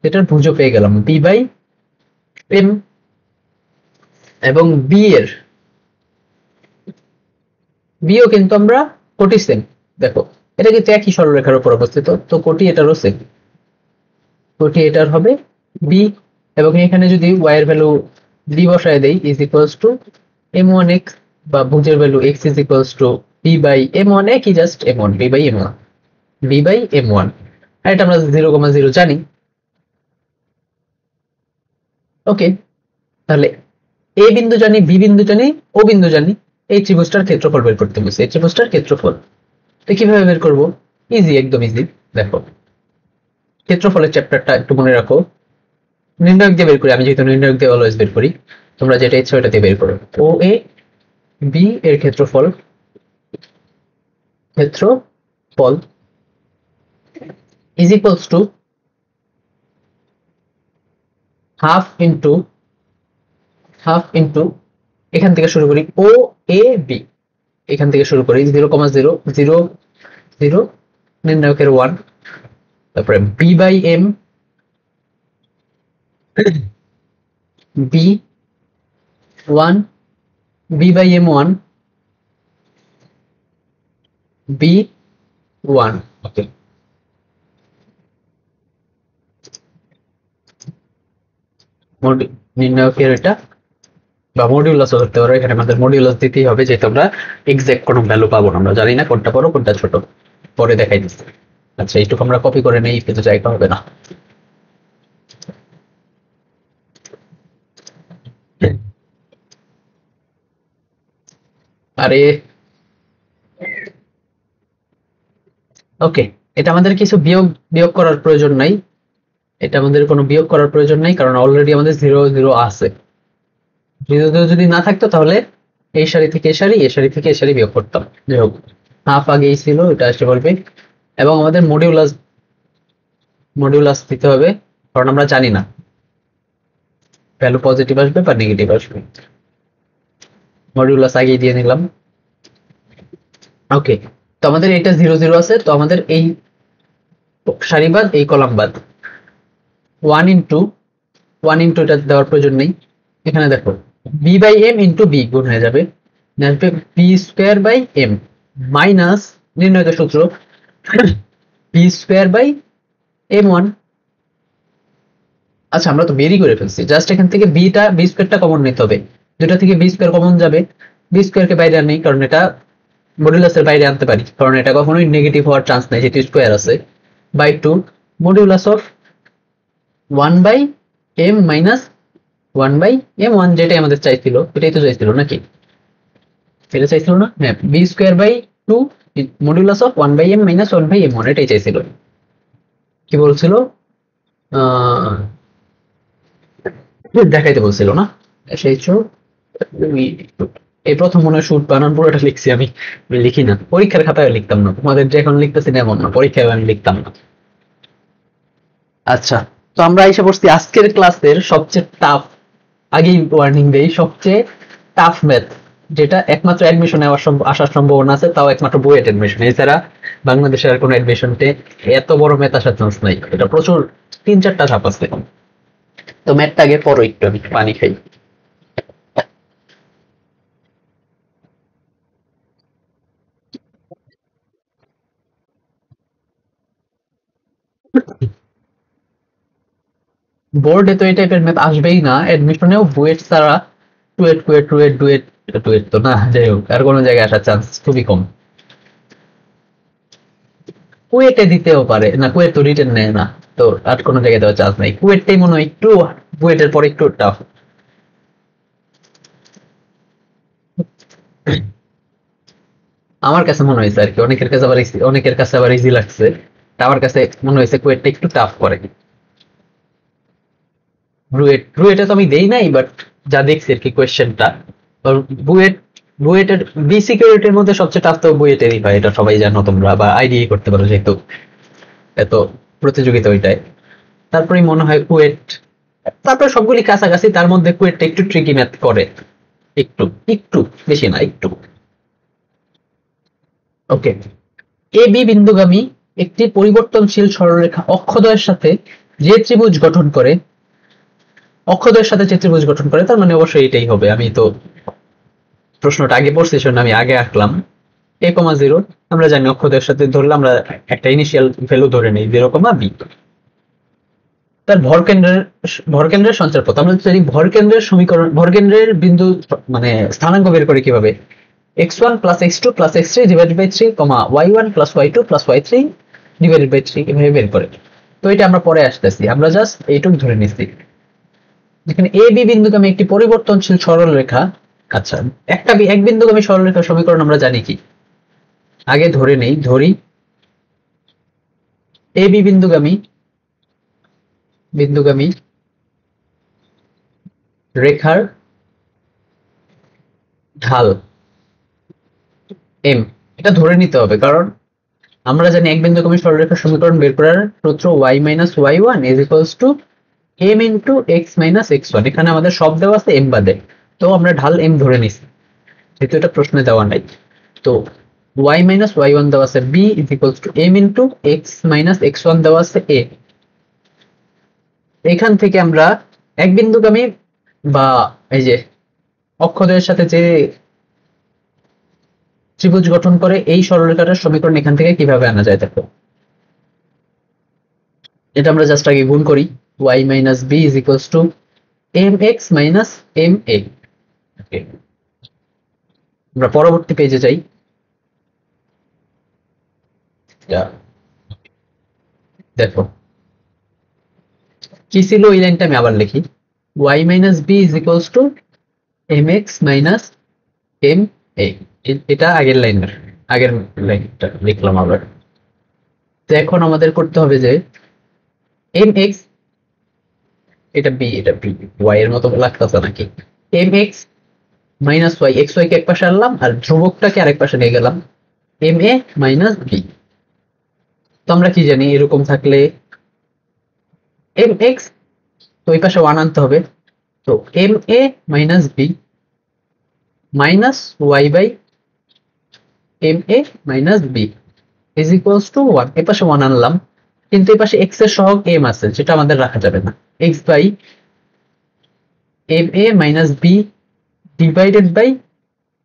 এটার ভুজও পেয়ে গেলাম b by m, এবং b এর বিও কিন্তু আমরা কোটি সেম, দেখো এটা কিন্তু একই সরলরেখার উপর অবস্থিত, তো কোটি এটারও সেম, কোটি এটার হবে বি, এবং এখানে যদি y এর ভ্যালু b বসায় দেই ইজ ইকুয়ালস টু m1x, বা ভুজের value x is equals to b by m1, কি just m1 b by m1, b by m1, আর এটা আমরা 0,0 জানি। ওকে, তাহলে a বিন্দু জানি, b বিন্দু জানি, ও বিন্দু জানি, এই ত্রিভুজটার ক্ষেত্রফল বের করতে বলছে, এই ত্রিভুজটার ক্ষেত্রফল। তো কিভাবে বের করব, ইজি, একদম ইজি। দেখো ক্ষেত্রফলের চ্যাপ্টারটা একটু মনে রাখো, নির্ণায়ক দিয়ে বের করি, আমি যেহেতু নির্ণায়ক দিয়ে অলওয়েজ বের করি, তোমরা যেটা ইচ্ছা ওটা দিয়ে বের করো। ও এ বি এর ক্ষেত্রফল is equals to half into এখান থেকে শুরু করি ও এ বি, এখান থেকে শুরু করি 0,0 0 0 নির্ণায়কের 1, তারপরে b by m b 1 b by m 1 b 1। Okay, নির্ণায়কের এটা বা মডিউলাস ধরতে পারো, এখানে আমাদের মডিউলাস দিতেই হবে, যেহেতু আমরা এক্সাক্ট কোনো ভ্যালু পাবো না, আমরা জানি না কোনটা বড় কোনটা ছোট, পরে দেখাই দিচ্ছি। আচ্ছা, এইটুকু আমরা কপি করে নেই, কিন্তু জায়গা হবে না। আরে ওকে, এটা আমাদের কিছু বিয়োগ বিয়োগ করার প্রয়োজন নাই, এটা আমাদের কোনো বিয়োগ করার প্রয়োজন নাই, কারণ অলরেডি আমাদের 0 0 আছে। 0 0 যদি না থাকতো তাহলে এই সারি থেকে এই সারি, এই সারি থেকে এই সারি বিয়োগ করতাম। যাই হোক, হাফ আগেই ছিল, এটা আসতে বলবে, এবং আমাদের মডিউলাস দিতে হবে, কারণ আমরা জানি না ভ্যালু পজিটিভ আসবে বা নেগেটিভ আসবে। মডিউলাস আগেই দিয়ে নিলাম। ওকে, তো আমাদের এটা 0 0 আছে, তো আমাদের এই সারি বাদ এই কলাম বাদ 1 ইন্টু এটা দেওয়ার প্রয়োজন নেই। এখানে দেখো B by M into B গুণ হয়ে যাবে, আসবে B square by M minus নির্ণয়িত সূত্র বি স্কোয়ার বাই এম 1। আচ্ছা, আমরা তো বেরি করে ফেলছি, জাস্ট এখান থেকে বি স্কোয়ারটা কমন নিতে হবে, দুটা থেকে বি স্কোয়ার কমন যাবে, বি স্কোয়ারকে বাইরে আনি, কারণ এটা মডুলাসের বাইরে আনতে পারি, কারণ এটা কখনোই নেগেটিভ হওয়ার চান্স নেই, যেহেতু স্কোয়ার আছে, by 2 modulus of 1 by M minus 1 by m 1, যেটাই আমাদের চাইছিল, এটাই তো চাইছিল নাকি, এটা চাইছিল না? হ্যাঁ, b square by 2 modulus of 1 by M minus 1 by m 1, এটাই চাইছিল। কি বলছিল, দেখাইতে বলছিল না? সেই এই প্রথম মনে হয় শুট বানান পুরোটা লিখছি আমি, লিখি না, পরীক্ষার খাতায় লিখতাম না, তোমাদের যে এখন লিখতেছি না এমন না, পরীক্ষায় আমি লিখতাম না। আচ্ছা, তো আমরা এসে পড়ছি আজকের ক্লাসের সবচেয়ে টাফ, আগেই ওয়ার্নিং দেই, সবচেয়ে টাফ ম্যাথ, যেটা একমাত্র অ্যাডমিশনে আসার সম্ভাবনা আছে, তাও একমাত্র বুয়েট অ্যাডমিশন, এছাড়া বাংলাদেশের আর কোনো অ্যাডমিশনতে এত বড় ম্যাথ আসার চান্স নাই। এটা প্রচুর 3 4টা ধাপ আছে। তো ম্যাথটা আগে পড়ো, একটু আমি পানি খাই। বোর্ডে তো এই টাইপের ম্যাথ আসবেই না, অ্যাডমিশনেও বুয়েট ছাড়া টুয়েট কুয়েট টুয়েট ডুয়েট, টুয়েট তো না, যাই হোক, আর কোনো জায়গায় আসার চান্স খুবই কম। কুয়েটে দিতেও পারে না, কুয়েট তো রিটেন নেয় না, তো আর কোনো জায়গায় দেওয়ার চান্স নাই, কুয়েটটাই মনে হয় একটু, বুয়েটের পরে একটু টাফ। আমার কাছে মনে হয়েছে আর কি, অনেকের কাছে আবার ইজি লাগছে, আমার কাছে মনে হয়েছে কুয়েটটা একটু টাফ করে। রুয়েটে তো আমি দেই নাই, বাট যা দেখছি আর কি কোয়েশ্চেনটা, বুয়েট বুয়েটের বি সিকিউরিটির মধ্যে সবচেয়ে টাফ তো বুয়েটেরই হয়, এটা সবাই জানো তোমরা, বা আইডিই করতে পারো, যেহেতু এত প্রতিযোগিতা ওইটাই। তারপরে মনে হয় কুয়েট, তারপরে সবগুলি কাছাকাছি, তার মধ্যে কুয়েটটা একটু ট্রিকি ম্যাথ করে, একটু একটু বেশি না, একটু। ওকে, এ বি বিন্দুগামী একটি পরিবর্তনশীল সরলরেখা অক্ষদ্বয়ের সাথে যে ত্রিভুজ গঠন করে, অক্ষদ্বয়ের সাথে যে ত্রিভুজ গঠন করে, তার মানে অবশ্যই এটাই হবে, আমি তো প্রশ্নটা আগে পড়ছি, সেজন্য আমি আগে আঁকলাম। a, 0 আমরা জানি, অক্ষদ্বয়ের সাথে ধরলে আমরা একটা ইনিশিয়াল ভ্যালু ধরে নেই 0, b। তার ভরকেন্দ্রের সঞ্চার পথ, আমরা জানি ভরকেন্দ্রের সমীকরণ, ভরকেন্দ্রের বিন্দু মানে স্থানাঙ্ক বের করে কিভাবে, x1 plus x2 plus x3 divided by 3, y1 plus y2 plus y3 divided by 3, এভাবে বের করে। তো এটা আমরা পরে আসতেছি, আমরা জাস্ট এইটুকু ধরে নিচ্ছি, যেখানে এ বি বিন্দুগামী একটি পরিবর্তনশীল সরলরেখা। আচ্ছা, এক বিন্দুগামী সরলরেখার সমীকরণ আমরা জানি কি, আগে ধরি এ বি বিন্দুগামী রেখার ঢাল এম, এটা ধরে নিতে হবে, কারণ আমরা জানি এক বিন্দুগামী সরলরেখার সমীকরণ বের করার সূত্র y minus Y one is equals to m into x minus x one. এখানে আমাদের সব দেওয়া আছে m বাদে, তো আমরা ঢাল m ধরে নিছি যেহেতু এটা প্রশ্নে দেওয়া নাই। তো y মাইনাস ওয়াই ওয়ান দেওয়া আছে b is equals to m into x minus x one দেওয়া আছে a। এখান থেকে আমরা এক বিন্দুগামী বা এই যে অক্ষদ্বয়ের সাথে যে ত্রিভুজ গঠন করে এই সরলরেখাটার সমীকরণ এখান থেকে কিভাবে আনা যায় দেখো। এটা আমরা জাস্ট আগে গুণ করি, y minus B is equals to M X minus M A. আমরা পরবর্তী পেজে যাই। দেখো কি ছিল এই লাইনটা আমি আবার লিখি, y minus B is equals to M X minus M A. এটা আগের লাইনটা লিখলাম আবার। তো এখন আমাদের করতে হবে যে এম এক্স, এটা বি ওয়াই এর মতো লাগতেছে নাকি, M X minus Y, X Y কে এক পাশে আনলাম আর ধ্রুবকটাকে আরেক পাশে নিয়ে গেলাম, এম এ মাইনাস বি। তো আমরা কি জানি এরকম থাকলে এম এক্স, তো ওই পাশে ওয়ান আনতে হবে, তো M A minus B minus Y by M A minus B is equals to one. এ পাশে ওয়ান আনলাম, কিন্তু এই পাশে এক্স এর সহগ এম আছে যেটা আমাদের রাখা যাবে না, X by M A minus B divided by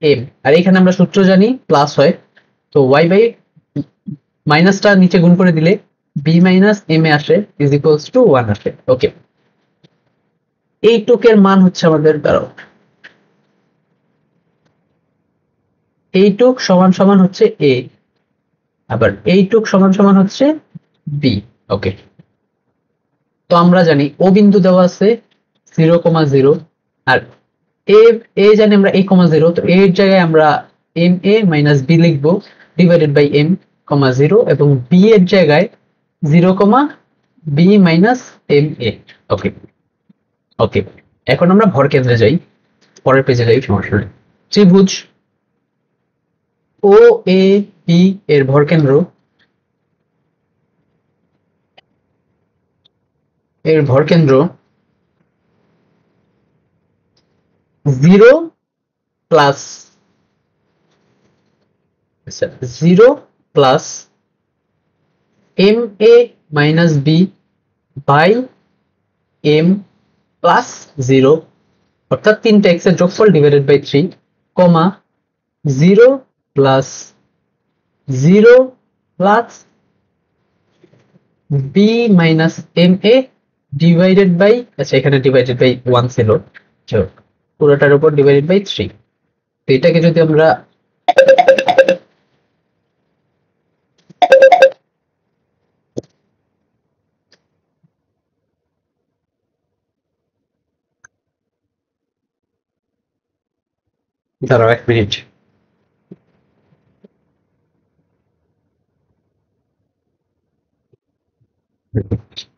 M. আর এখানে আমরা সূত্র জানি প্লাস হয়, তো ওয়াই বাই মাইনাসটা নিচে গুণ করে দিলে বি মাইনাস এম এ আসে ইজ ইকুয়ালস টু ওয়ান আসে। ওকে, এইটুকের মান হচ্ছে আমাদের, দাঁড়াও, এইটুক সমান সমান হচ্ছে এ, আবার এইটুক সমান সমান হচ্ছে বি। ওকে, তো আমরা জানি ও বিন্দু দেওয়া আছে 0,0 আর এ এ জানি আমরা a,0, তো এর জায়গায় আমরা এম এ মাইনাস বি লিখবো ডিভাইডেড বাই এম কমা 0 এবং বি এর জায়গায় 0, বি মাইনাস এম এ। ওকে ওকে, এখন আমরা ভর কেন্দ্রে যাই, পরের পেজে যাই, সমস্যা নেই। ত্রিভুজ ও এ বি এর ভর কেন্দ্র, এর ভর কেন্দ্র 0 plus 0 plus m A minus b by m plus 0, অর্থাৎ তিনটা এক্স এর যোগফল divided by 3, comma 0 plus 0 plus b minus M a divided by, আচ্ছা এখানে ডিভাইডেড বাই 1 ছিল, পুরোটার উপর ডিভাইডেড বাই 3। তো এটাকে যদি আমরা দাঁড়াও 1 মিনিট,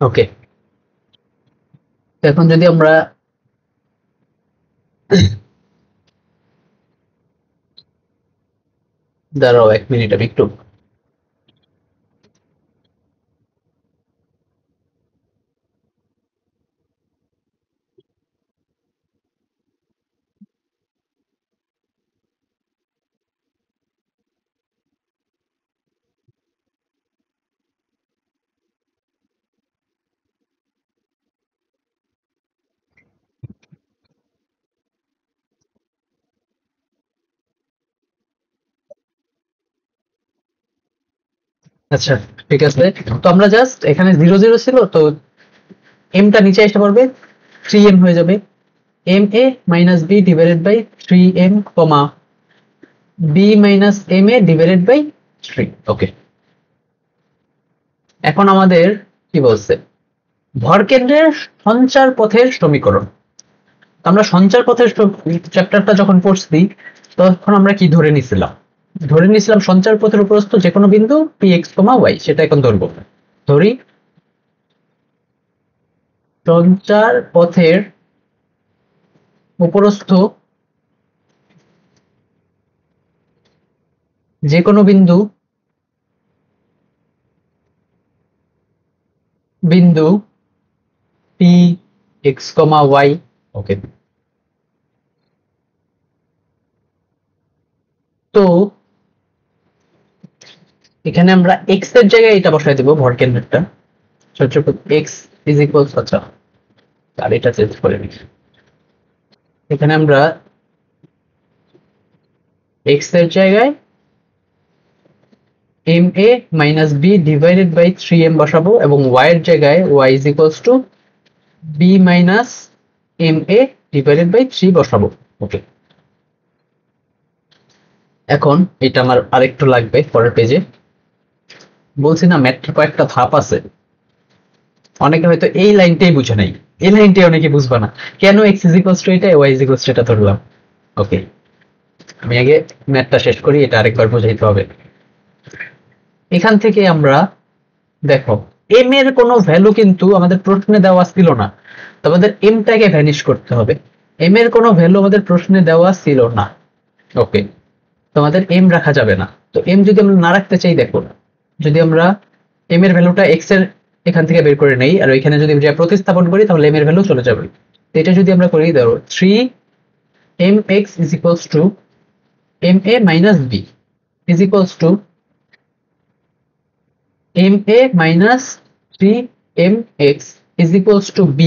ওকে, এখন যদি আমরা দাঁড়াও 1 মিনিট আমি একটু, আচ্ছা ঠিক আছে। তো আমরা জাস্ট এখানে 0 0 ছিল, তো এমটা নিচে এসে পড়বে, 3m হয়ে যাবে, m A minus B divided by 3m comma b minus M a divided by 3। Okay, এখন আমাদের কি বলছে, ভরকেন্দ্রের সঞ্চার পথের সমীকরণ। আমরা সঞ্চার পথের চ্যাপ্টারটা যখন পড়ছি তখন আমরা কি ধরে নিছিলাম সঞ্চার পথের উপরস্থ যে কোনো বিন্দু পি এক্স কমা ওয়াই, সেটা এখন ধরবো। ধরি সঞ্চার পথের উপরস্থ যে কোনো বিন্দু বিন্দু পি এক্স কমা ওয়াই। ওকে, তো এখানে আমরা এক্স এর জায়গায় এটা বসাই দেবো, ভর কেন্দ্রটা এক্স ইজ ইকুয়ালস, আচ্ছা আর এটা চেঞ্জ করে নিই। এখানে আমরা এক্স এর জায়গায় m A minus B divided by 3m বসাবো এবং ওয়াই এর জায়গায় y is equals to b minus M a divided by 3 বসাবো। ওকে, এখন এটা আমার আরেকটু লাগবে পরের পেজে। বলছি না ম্যাথের কয়েকটা ধাপ আছে, অনেকে হয়তো এই লাইনটাই বুঝে নাই, এই লাইনটাই অনেকে বুঝবে না, কেন এক্স ইজ ইকুয়ালস টু এটা ওয়াই ইজ ইকুয়ালস টু এটা ধরলাম। ওকে, আমি আগে ম্যাথটা শেষ করি, এটা আরেকবার বোঝাইতে হবে। এখান থেকে আমরা দেখো এম এর কোনো ভ্যালু কিন্তু আমাদের প্রশ্নে দেওয়া ছিল না, তো আমাদের এমটাকে ভ্যানিশ করতে হবে। এম এর কোনো ভ্যালু আমাদের প্রশ্নে দেওয়া ছিল না। ওকে, তো আমাদের এম রাখা যাবে না। তো এম যদি আমরা না রাখতে চাই, দেখো যদি আমরা এম এর ভ্যালুটা এক্স এর এখান থেকে বের করে নেই আর ওইখানে যদি প্রতিস্থাপন করি তাহলে এম এর ভ্যালু চলে যাবে। তো এটা যদি আমরা করি, ধরো 3mx is equals to ma minus b is equals to ma minus 3mx is equals to b,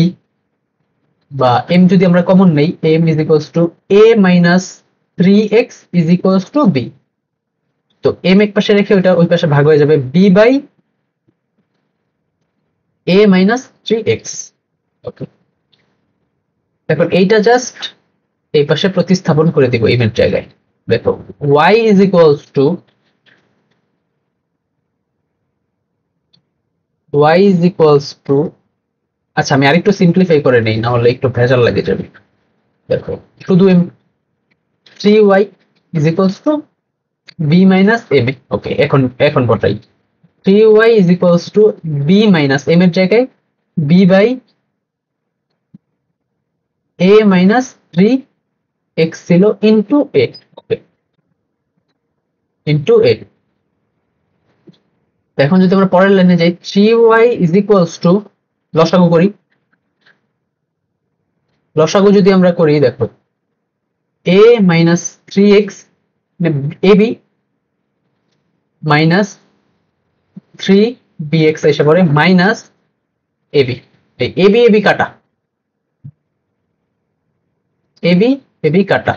বা m যদি আমরা কমন নেই, m is equals to a minus 3x is equals to b। তো m এক পাশে রেখে ওটা ওই পাশে ভাগ হয়ে যাবে b by a minus 3x। ওকে, এখন এইটা জাস্ট এই পাশে প্রতিস্থাপন করে দিব m এর জায়গায়। দেখো y is equals to আচ্ছা আমি আরেকটু সিম্পলিফাই করে নেই, না হলে একটু ভেজাল লাগে যাবে। দেখো শুধু 3y is equals to b minus m। ওকে, এখন বসাই 3y is equals to b minus m এর জায়গায় b by a minus 3x ছিল into a। Okay, into a। এখন যদি আমরা পরের লাইনে যাই, 3y is equals to লসাগু করি। লসাগু যদি আমরা করি, দেখো a minus 3x ab minus 3bx এসে পড়ে মাইনাস ab। এই ab কাটা, ab কাটা,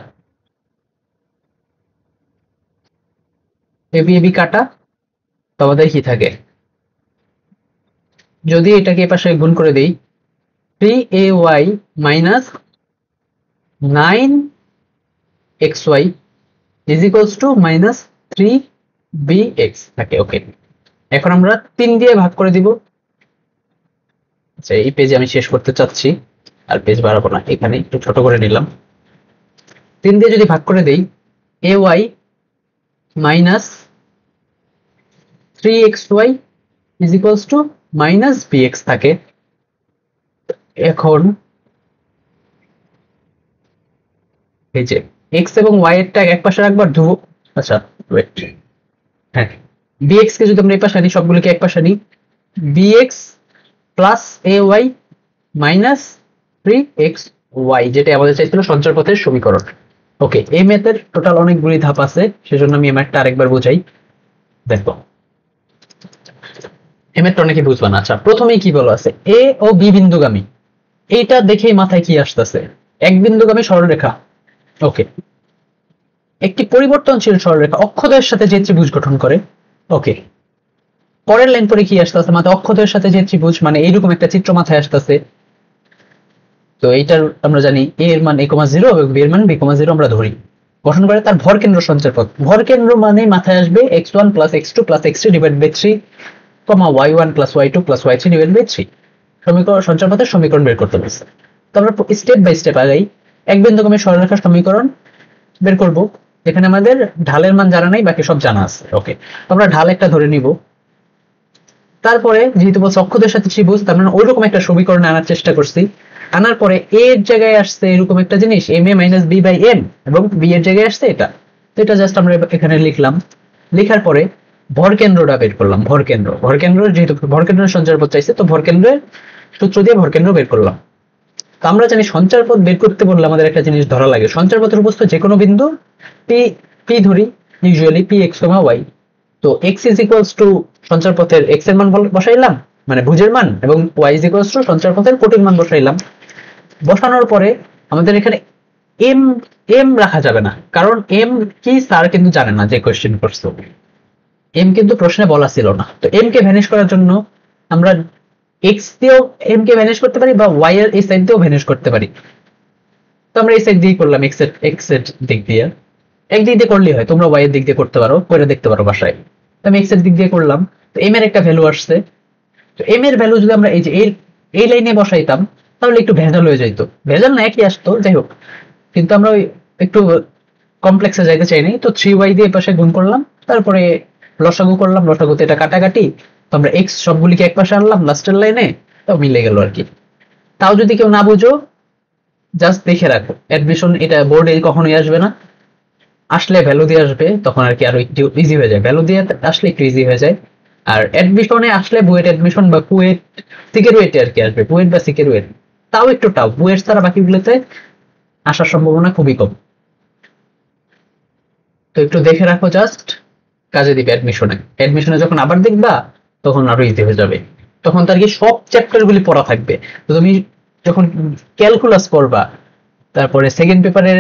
ab কাটা, তো আমাদের কি থাকে, যদি এটাকে এ পাশে গুণ করে দেই 3ay minus 9xy is equals to minus 3bx থাকে। ওকে, এখন আমরা 3 দিয়ে ভাগ করে দিব। আচ্ছা এই পেজে আমি শেষ করতে চাচ্ছি, আর পেজ বাড়াবো না, এখানে একটু ছোট করে নিলাম। 3 দিয়ে যদি ভাগ করে দেই, ay minus 3xy is equals to minus bx থাকে। এখন এই যে x এবং y এর ট্যাগ এক পাশে রাখবার ধ্রুব, আচ্ছা ওয়েট, হ্যাঁ bx কে যদি আমরা এই পাশে আনি, সবগুলোকে এক পাশে আনি, bx plus ay minus 3xy, যেটা আমাদের চাইছিল সঞ্চার পথের সমীকরণ। ওকে, এই ম্যাথের টোটাল অনেকগুলি ধাপ আছে, সেজন্য আমি এই ম্যাথটা আরেকবার বোঝাই। দেখো এই ম্যাথটা অনেকে বুঝবে না। আচ্ছা প্রথমেই কি বলা আছে, a ও b বিন্দুগামী, এইটা দেখেই মাথায় কি আসতেছে, এক বিন্দুগামী সরলরেখা। ওকে, একটি পরিবর্তনশীল সরলরেখা অক্ষদ্বয়ের সাথে যে ত্রিভুজ গঠন করে। ওকে, পরের লাইন পরে কি আসতেছে, মাথায় অক্ষদ্বয়ের সাথে যে ত্রিভুজ, মানে এইরকম একটা চিত্র মাথায় আসতেছে। তো এইটার আমরা জানি a এর মান a,0 এবং b এর মান b,0 আমরা ধরি, গঠন করে তার ভর কেন্দ্র সঞ্চার পথ। ভর কেন্দ্র মানে মাথায় আসবে x1 plus x2 plus x3 divided by 3, y1 plus y2 plus y3 divided by 3। সমীকরণ সঞ্চার পথের সমীকরণ বের করতে বলছে। তো আমরা স্টেপ বাই স্টেপ আগাই, এক বিন্দুগামী সরলরেখার সমীকরণ বের করব। এখানে আমাদের ঢালের মান জানা নাই, বাকি সব জানা আছে। ওকে, আমরা ঢাল একটা ধরে নিব। তারপরে যেহেতু বলছে অক্ষদের সাথে ত্রিভুজ, তার মানে ওইরকম একটা সমীকরণে আনার চেষ্টা করছি। আনার পরে a এর জায়গায় আসছে এরকম একটা জিনিস ma minus b by m, এবং b এর জায়গায় আসছে এটা। তো এটা জাস্ট আমরা এখানে লিখলাম। লেখার পরে ভরকেন্দ্রটা বের করলাম। ভরকেন্দ্র যেহেতু ভরকেন্দ্রের সঞ্চারপথ চাইছে, তো ভরকেন্দ্রের সূত্র দিয়ে ভরকেন্দ্র বের করলাম। তো আমরা জানি সঞ্চারপথ বের করতে বললে আমাদের একটা জিনিস ধরা লাগে, সঞ্চারপথের উপস্থিত যে কোনো বিন্দু পি, পি ধরি usually P X comma Y. তো এক্স ইজ ইকুয়ালস টু সঞ্চারপথের এক্স এর মান বসাইলাম, মানে ভুজের মান, এবং ওয়াই ইজ ইকুয়ালস টু সঞ্চারপথের কোটির মান বসাইলাম। বসানোর পরে আমাদের এখানে এম, এম রাখা যাবে না, কারণ এম কি স্যার কিন্তু জানে না যে কোয়েশ্চেন করছো। এম কিন্তু প্রশ্নে বলা ছিল না। তো এম কে ভ্যানিশ করার জন্য আমরা এক্স দিয়েও এম কে ভ্যানিশ করতে পারি, বা ওয়াই এর এই সাইড দিয়েও ভ্যানিশ করতে পারি। তো আমরা এই সাইড দিয়ে করলাম, এক্স এর দিক দিয়ে। একদিক দিয়ে করলেই হয়, তোমরা ওয়াই এর দিক দিয়ে করতে পারো, করে দেখতে পারো বাসায়। তো আমি এক্স এর দিক দিয়ে করলাম, তো এম এর একটা ভ্যালু আসছে। তো এম এর ভ্যালু যদি আমরা এই যে এই লাইনে বসাইতাম তাহলে একটু ভেজাল হয়ে যাইতো, ভেজাল না একই আসতো, যাই হোক। কিন্তু আমরা ওই একটু কমপ্লেক্সে যাইতে চাই নাই, তো 3y দিয়ে পাশে গুণ করলাম, তারপরে লসাগু করলাম, লসাগুতে এটা কাটাকাটি, তো আমরা এক্স সবগুলিকে এক পাশে আনলাম লাস্টের লাইনে, তো মিলে গেল আর কি। তাও যদি কেউ না বুঝো, জাস্ট দেখে রাখো, অ্যাডমিশন এটা বোর্ডে কখনোই আসবে না, আসলে ভ্যালু দিয়ে আসবে, তখন আর কি আরো একটু ইজি হয়ে যায়, ভ্যালু দিয়ে আসলে একটু ইজি হয়ে যায়। আর অ্যাডমিশনে আসলে বুয়েট অ্যাডমিশন বা কুয়েট সিকেরুয়েটে আর কি আসবে, বুয়েট বা সিকেরুয়েট, তাও একটু টাফ, বুয়েট ছাড়া বাকিগুলোতে আসার সম্ভাবনা খুবই কম। তো একটু দেখে রাখো, জাস্ট কাজে দিবে অ্যাডমিশনে। অ্যাডমিশনে যখন আবার দেখবা তখন আরো ইজি হয়ে যাবে, তখন তার কি সব চ্যাপ্টার গুলি পড়া থাকবে। তো তুমি যখন ক্যালকুলাস পড়বা, তারপরে সেকেন্ড পেপারের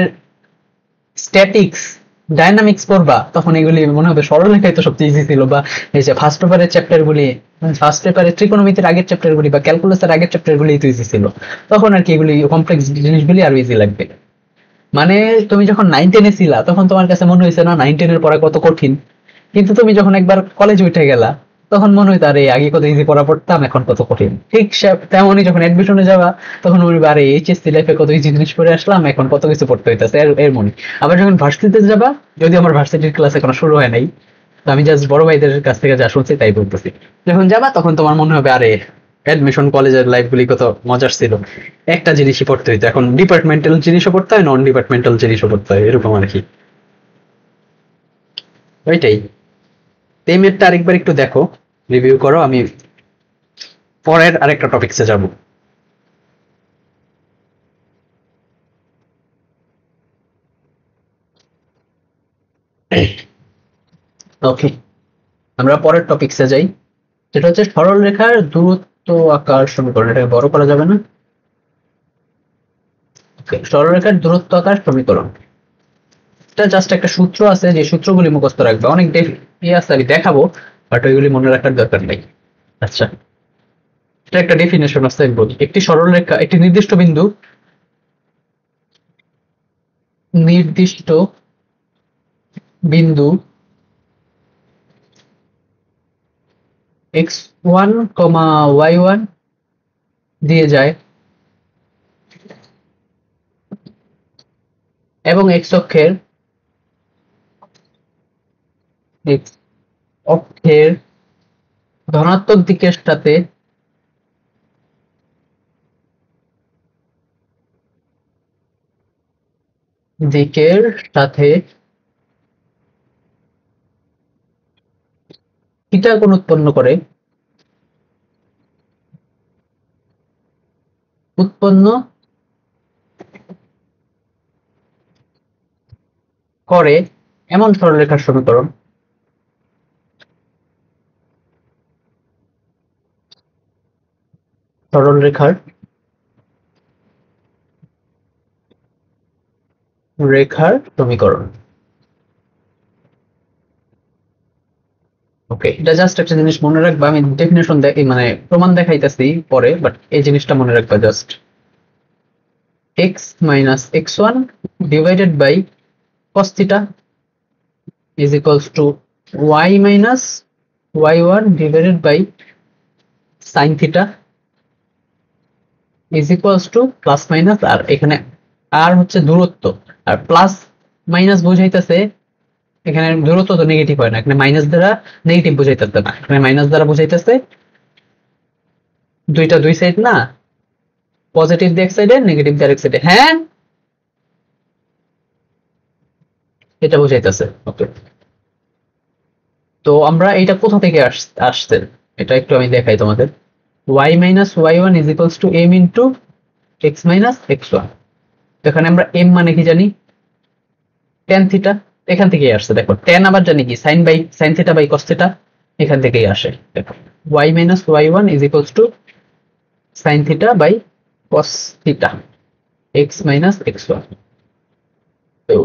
স্ট্যাটিক্স, ডাইনামিক্স পড়বা, তখন এগুলি মনে হবে সরলরেখাই তো সবচেয়ে ইজি ছিল, বা এই যে ফার্স্ট পেপারের চ্যাপ্টার গুলি, ফার্স্ট পেপারের ত্রিকোণমিতির আগের চ্যাপ্টার গুলি বা ক্যালকুলাসের আগের চ্যাপ্টার গুলি তো ইজি ছিল, তখন আর কি এগুলি কমপ্লেক্স জিনিসগুলি আরো ইজি লাগবে। মানে তুমি যখন 9-10 এ ছিলা তখন তোমার কাছে মনে হয়েছে না 9-10 এর পড়া কত কঠিন, কিন্তু তুমি যখন একবার কলেজে উঠে গেলা তখন মনে হইতো আরে আগে কত ইজি পড়া পড়তাম, এখন কত কঠিন। ঠিক তেমনই যখন অ্যাডমিশনে যাবা তখন মনে হবে আরে এইচএসসি লাইফে কত ইজি জিনিস পড়ে আসলাম, এখন কত কিছু পড়তে হইতাছে এর মনে। আবার যখন ভার্সিটিতে যাবা, যদি আমার ভার্সিটির ক্লাস এখনো শুরু হয় নাই, তো আমি জাস্ট বড় ভাইদের কাছ থেকে যা শুনছি তাই বলতেছি, যখন যাবা তখন তোমার মনে হবে আরে অ্যাডমিশন কলেজের লাইফ গুলি কত মজার ছিল, একটা জিনিসই পড়তে হইতো, এখন ডিপার্টমেন্টাল জিনিসও পড়তে হয়, নন ডিপার্টমেন্টাল জিনিসও পড়তে হয়, এরকম আর কি। ওইটাই। পেমেন্টটা আরেকবার একটু দেখো, রিভিউ করো, আমি পরের আরেকটা টপিকসে যাব। ওকে, আমরা পরের টপিকসে যাই, যেটা হচ্ছে সরল রেখার দূরত্ব আকার সমীকরণ। এটাকে বড় করা যাবে না? ওকে, সরল রেখার দূরত্ব আকার সমীকরণ, এটা জাস্ট একটা সূত্র আছে, যে সূত্রগুলি মুখস্থ রাখবে, অনেক আছে আমি দেখাবো, বাট ওইগুলি মনে রাখার দরকার নেই। আচ্ছা, এটা একটা ডেফিনেশন আছে, আমি বলি। একটি সরল রেখা একটি নির্দিষ্ট বিন্দু x1, y1 দিয়ে যায় এবং x অক্ষের ধনাত্মক দিকের সাথে থিটা কোণ উৎপন্ন করে এমন সরলরেখার সমীকরণ সরলরেখার সমীকরণ। ওকে, এটা জাস্ট একটা জিনিস মনে রাখবা, আমি ডেফিনেশন মানে প্রমাণ দেখাইতেছি পরে, বাট এই জিনিসটা মনে রাখবা, just x minus x1 divided by cos theta is equals to y minus y1 divided by sin theta is equals to plus minus, আর এখানে আর হচ্ছে দূরত্ব, আর প্লাস মাইনাস বোঝাইতেছে, এখানে দূরত্ব তো নেগেটিভ হয় না, এখানে মাইনাস দ্বারা নেগেটিভ বোঝাইতেছে না, এখানে মাইনাস দ্বারা বোঝাইতেছে দুইটা দুই সাইড না, পজিটিভ দিয়ে এক সাইডে, নেগেটিভ দিয়ে আরেক সাইডে, হ্যাঁ এটা বোঝাইতেছে। ওকে, তো আমরা এটা কোথা থেকে আসছে এটা একটু আমি দেখাই তোমাদের। y minus Y one is equals to m into x minus x one. তো এখানে আমরা এম মানে কি জানি, ট্যান থিটা, এখান থেকেই আসছে। দেখো ট্যান আবার জানি কি sine theta by cos theta, এখান থেকেই আসে। দেখো y minus Y one is equals to sine theta by cos theta X minus x one. তো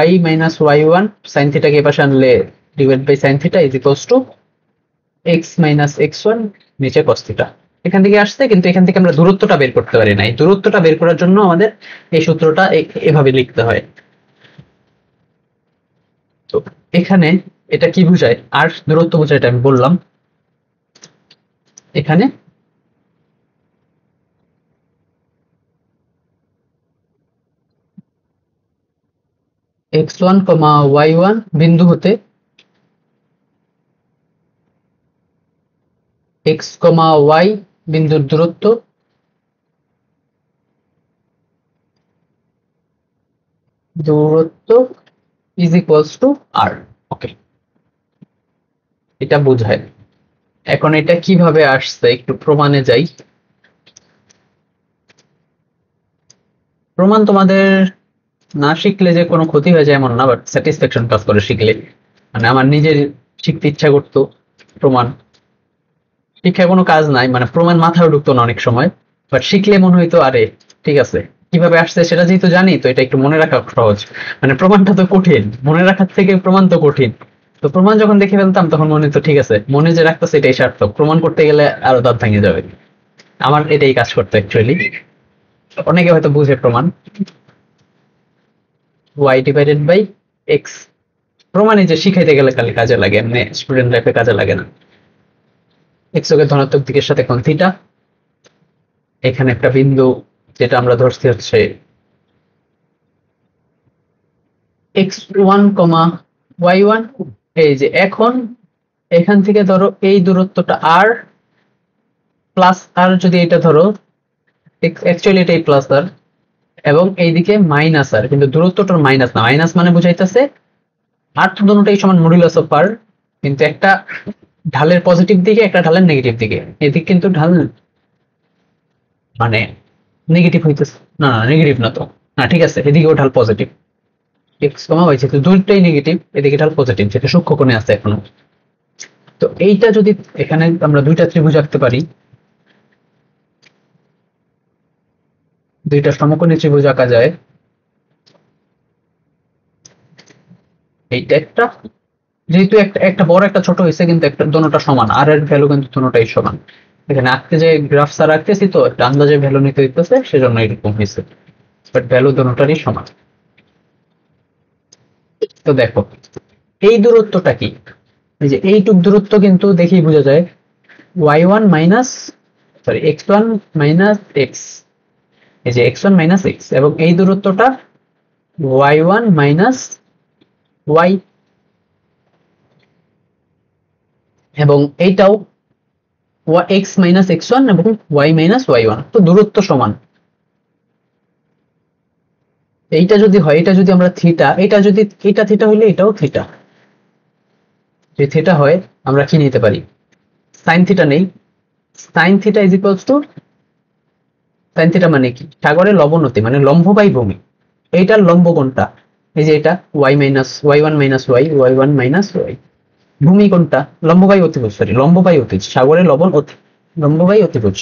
y minus Y one sine থিটাকে এই পাশে আনলে divide by sine theta is equals to X minus x one নিচে cos theta. এখান থেকে আসছে, কিন্তু এখান থেকে আমরা দূরত্বটা বের করতে পারি না। এই দূরত্বটা বের করার জন্য আমাদের এই সূত্রটা এভাবে লিখতে হয়। তো এখানে এটা কি বোঝায়, আর দূরত্ব বোঝায়, এটা আমি বললাম। এখানে x one comma y one বিন্দু হতে এক্স কমা ওয়াই বিন্দুর দূরত্ব is equals to r. Okay, এটা বোঝায়। এখন এটা কিভাবে আসছে একটু প্রমাণে যাই। প্রমাণ তোমাদের না শিখলে যে কোনো ক্ষতি হয়ে যায় এমন না, বাট স্যাটিসফ্যাকশন কাজ করে শিখলে। মানে আমার নিজের শিখতে ইচ্ছা করতো প্রমাণ, শিক্ষায় কোনো কাজ নাই, মানে প্রমাণ মাথায় ঢুকতো না অনেক সময়, বাট শিখলে মনে হইতো আরে ঠিক আছে, কিভাবে আসছে সেটা যেহেতু জানি তো এটা একটু মনে রাখা সহজ। মানে প্রমাণটা তো কঠিন, মনে রাখার থেকে প্রমাণ তো কঠিন। তো প্রমাণ যখন দেখে ফেলতাম তখন মনে হতো ঠিক আছে, মনে যে রাখতো সেটাই সার্থক, প্রমাণ করতে গেলে আরো দাঁত ভেঙে যাবে। আমার এটাই কাজ করতো অ্যাকচুয়ালি। অনেকে হয়তো বুঝে প্রমাণ y ডিভাইডেড বাই এক্স, প্রমাণে যে শিখাইতে গেলে খালি কাজে লাগে, এমনি স্টুডেন্ট লাইফে কাজে লাগে না। এক্স ওকে ধনাত্মক দিকের সাথে কোণ থিটা, এখানে একটা বিন্দু যেটা আমরা ধরছি হচ্ছে x one comma y one. এই যে এখন এখান থেকে ধরো এই দূরত্বটা আর প্লাস আর, যদি এটা ধরো অ্যাকচুয়ালি এটাই প্লাস আর এবং এইদিকে মাইনাস আর, কিন্তু দূরত্বটার মাইনাস না, মাইনাস মানে বুঝাইতেছে আর তো দুটোটাই সমান মডুলাস অফ আর, কিন্তু একটা ঢালের পজিটিভ দিকে একটা ঢালের নেগেটিভ দিকে। এদিক কিন্তু ঢাল মানে নেগেটিভ হইতেছে না, না নেগেটিভ না তো, না ঠিক আছে, এদিকেও ঢাল পজিটিভ, এক্স কমা ওয়াই যেহেতু দুইটাই নেগেটিভ, এদিকে ঢাল পজিটিভ যেটা সূক্ষ্ম কোণে আছে এখনো। তো এইটা যদি এখানে আমরা দুইটা ত্রিভুজ আঁকতে পারি, দুইটা সমকোণী ত্রিভুজ আঁকা যায়, এইটা একটা, যেহেতু একটা একটা বড় একটা ছোট হয়েছে কিন্তু একটা দোনোটা সমান, আর এর ভ্যালু কিন্তু দোনোটাই সমান। এখানে আঁকতে যে গ্রাফ স্যার আঁকতেছি তো একটা আন্দাজে ভ্যালু নিতে হইতেছে, সেজন্য এরকম হয়েছে, বাট ভ্যালু দোনোটারই সমান। তো দেখো এই দূরত্বটা কি, এই যে এইটুক দূরত্ব কিন্তু দেখেই বোঝা যায় y one minus sorry x one minus x, এই যে এক্স ওয়ান মাইনাস এক্স, এবং এই দূরত্বটা ওয়াই ওয়ান মাইনাস ওয়াই, এবং এইটাও এক্স মাইনাস এক্স ওয়ান এবং ওয়াই মাইনাস ওয়াই ওয়ান। তো দূরত্ব সমান। এইটা যদি হয়, এটা যদি আমরা থিটা, এটা যদি এটা থিটা হইলে এটাও থিটা, যদি থিটা হয় আমরা কি নিতে পারি, সাইন থিটা নেই। Sign theta is equals to, sine theta মানে কি, সাগরের লবণতি মানে লম্ব বাই ভূমি। এইটার লম্ব কোনটা, এই যে এটা y minus Y one minus y, y one minus y. ভূমি কোনটা, লম্ব বাই অতিভুজ, সরি লম্ব বাই অতিভুজ, সাগরের লবণ লম্ব বাই অতিভুজ।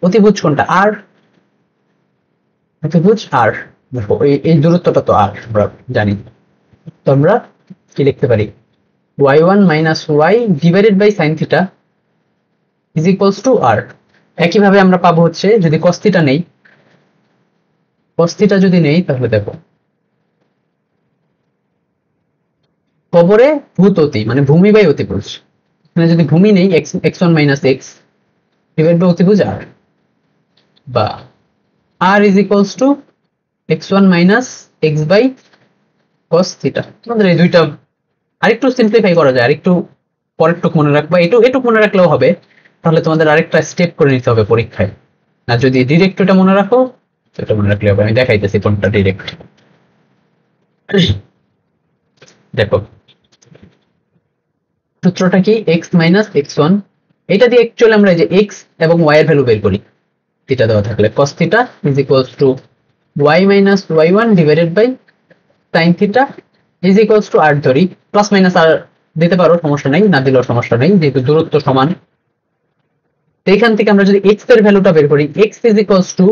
অতিভুজ কোনটা, আর অতিভুজ আর। দেখো এই দূরত্বটা তো আর আমরা জানি, তো আমরা কি লিখতে পারি, Y one minus Y divided by sine theta is equals to R. একইভাবে আমরা পাবো হচ্ছে যদি কস থিটা নেই, কস থিটা যদি নেই তাহলে দেখো কবরে ভূত অতি মানে ভূমি বাই অতিভুজ, মানে যদি ভূমি নেই X one minus X divide by অতিভুজ আর, বা R is equals to X one minus X by cos theta. তোমাদের এই দুইটা আরেকটু সিম্পলিফাই করা যায়, আরেকটু পরেরটুক মনে রাখবা, এটুক মনে রাখলেও হবে, তাহলে তোমাদের আরেকটা স্টেপ করে নিতে হবে পরীক্ষায়। আর যদি ডিরেক্ট এটা মনে রাখো তো এটা মনে রাখলে হবে। আমি দেখাইতেছি কোনটা ডিরেক্ট। দেখো সূত্রটা কি x মাইনাস x1, এটা দিয়ে অ্যাকচুয়ালি আমরা এই যে x এবং y এর ভ্যালু বের করি থিটা দেওয়া থাকলে। cos theta is equals to y minus y1 divided by sin theta is equals to r ধরি, প্লাস মাইনাস r দিতে পারো, সমস্যা নেই, না দিলেও সমস্যা নেই যেহেতু দূরত্ব সমান। তো এখান থেকে আমরা যদি x এর ভ্যালুটা বের করি, x is equals to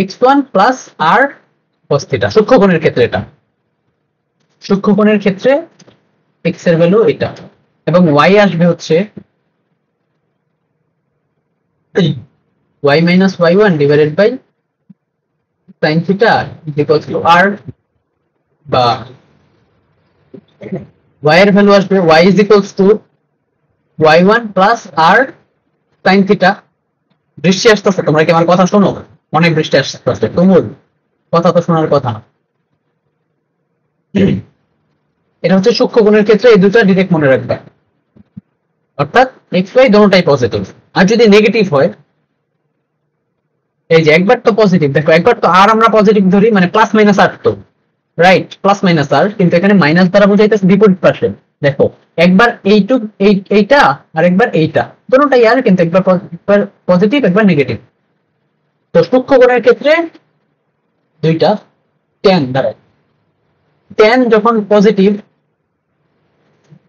x1 plus r cos থিটা, সূক্ষ্মকোণের ক্ষেত্রে এটা, সূক্ষ্মকোণের ক্ষেত্রে x এর ভ্যালু এটা, এবং y আসবে হচ্ছে y minus y1 divided by sin theta is equals to r, বা y এর ভ্যালু আসবে y is equals to y1 plus r sin theta. বৃষ্টি আসতেছে, তোমরা কি আমার কথা শোনো? অনেক বৃষ্টি আসতেছে, তুমুল, কথা তো শোনার কথা। এটা হচ্ছে সূক্ষ্মকোণের ক্ষেত্রে এই দুটো ডিরেক্ট মনে রাখবে, অর্থাৎ x y দুটোটাই পজিটিভ। আর যদি নেগেটিভ হয়, এই যে একবার তো পজিটিভ, দেখো একবার তো আর আমরা পজিটিভ ধরি, মানে প্লাস মাইনাস আর, তো রাইট প্লাস মাইনাস আর, কিন্তু এখানে মাইনাস দ্বারা বোঝাইতেছে বিপরীত পাশে। দেখো একবার এইটা আর একবার এইটা, দুটোটাই আর, কিন্তু একবার পজিটিভ একবার নেগেটিভ। তো সূক্ষ্মকোণের ক্ষেত্রে দুইটা tan দাঁড়ায়, tan যখন পজিটিভ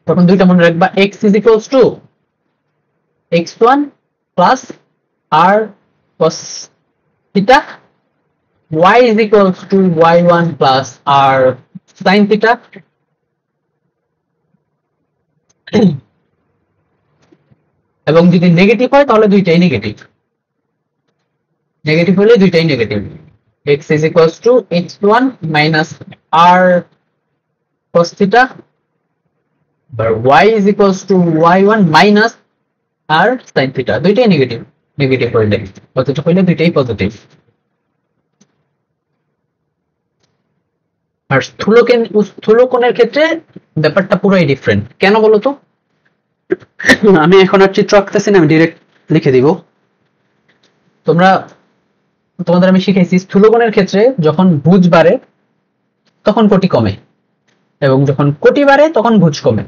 তখন দুইটা মনে রাখবা, x is equals to x1 plus r cos theta, y is equals to y1 plus r sin theta, এবং যদি নেগেটিভ হয় তাহলে দুইটাই নেগেটিভ, নেগেটিভ হলে দুইটাই negative. x is equals to x1 minus r cos theta, বা y is equals to y1 minus r sin theta, দুইটাই negative, negative হইলে, পজিটিভ হইলে দুইটাই পজিটিভ। আর স্থূলকোণের ক্ষেত্রে ব্যাপারটা পুরোই ডিফারেন্ট। কেন বলো তো? আমি এখন আর চিত্র আঁকতেছি না, আমি ডিরেক্ট লিখে দিব। তোমাদের আমি শিখাইছি স্থূলকোণের ক্ষেত্রে যখন ভুজ বাড়ে তখন কোটি কমে, এবং যখন কোটি বাড়ে তখন ভুজ কমে।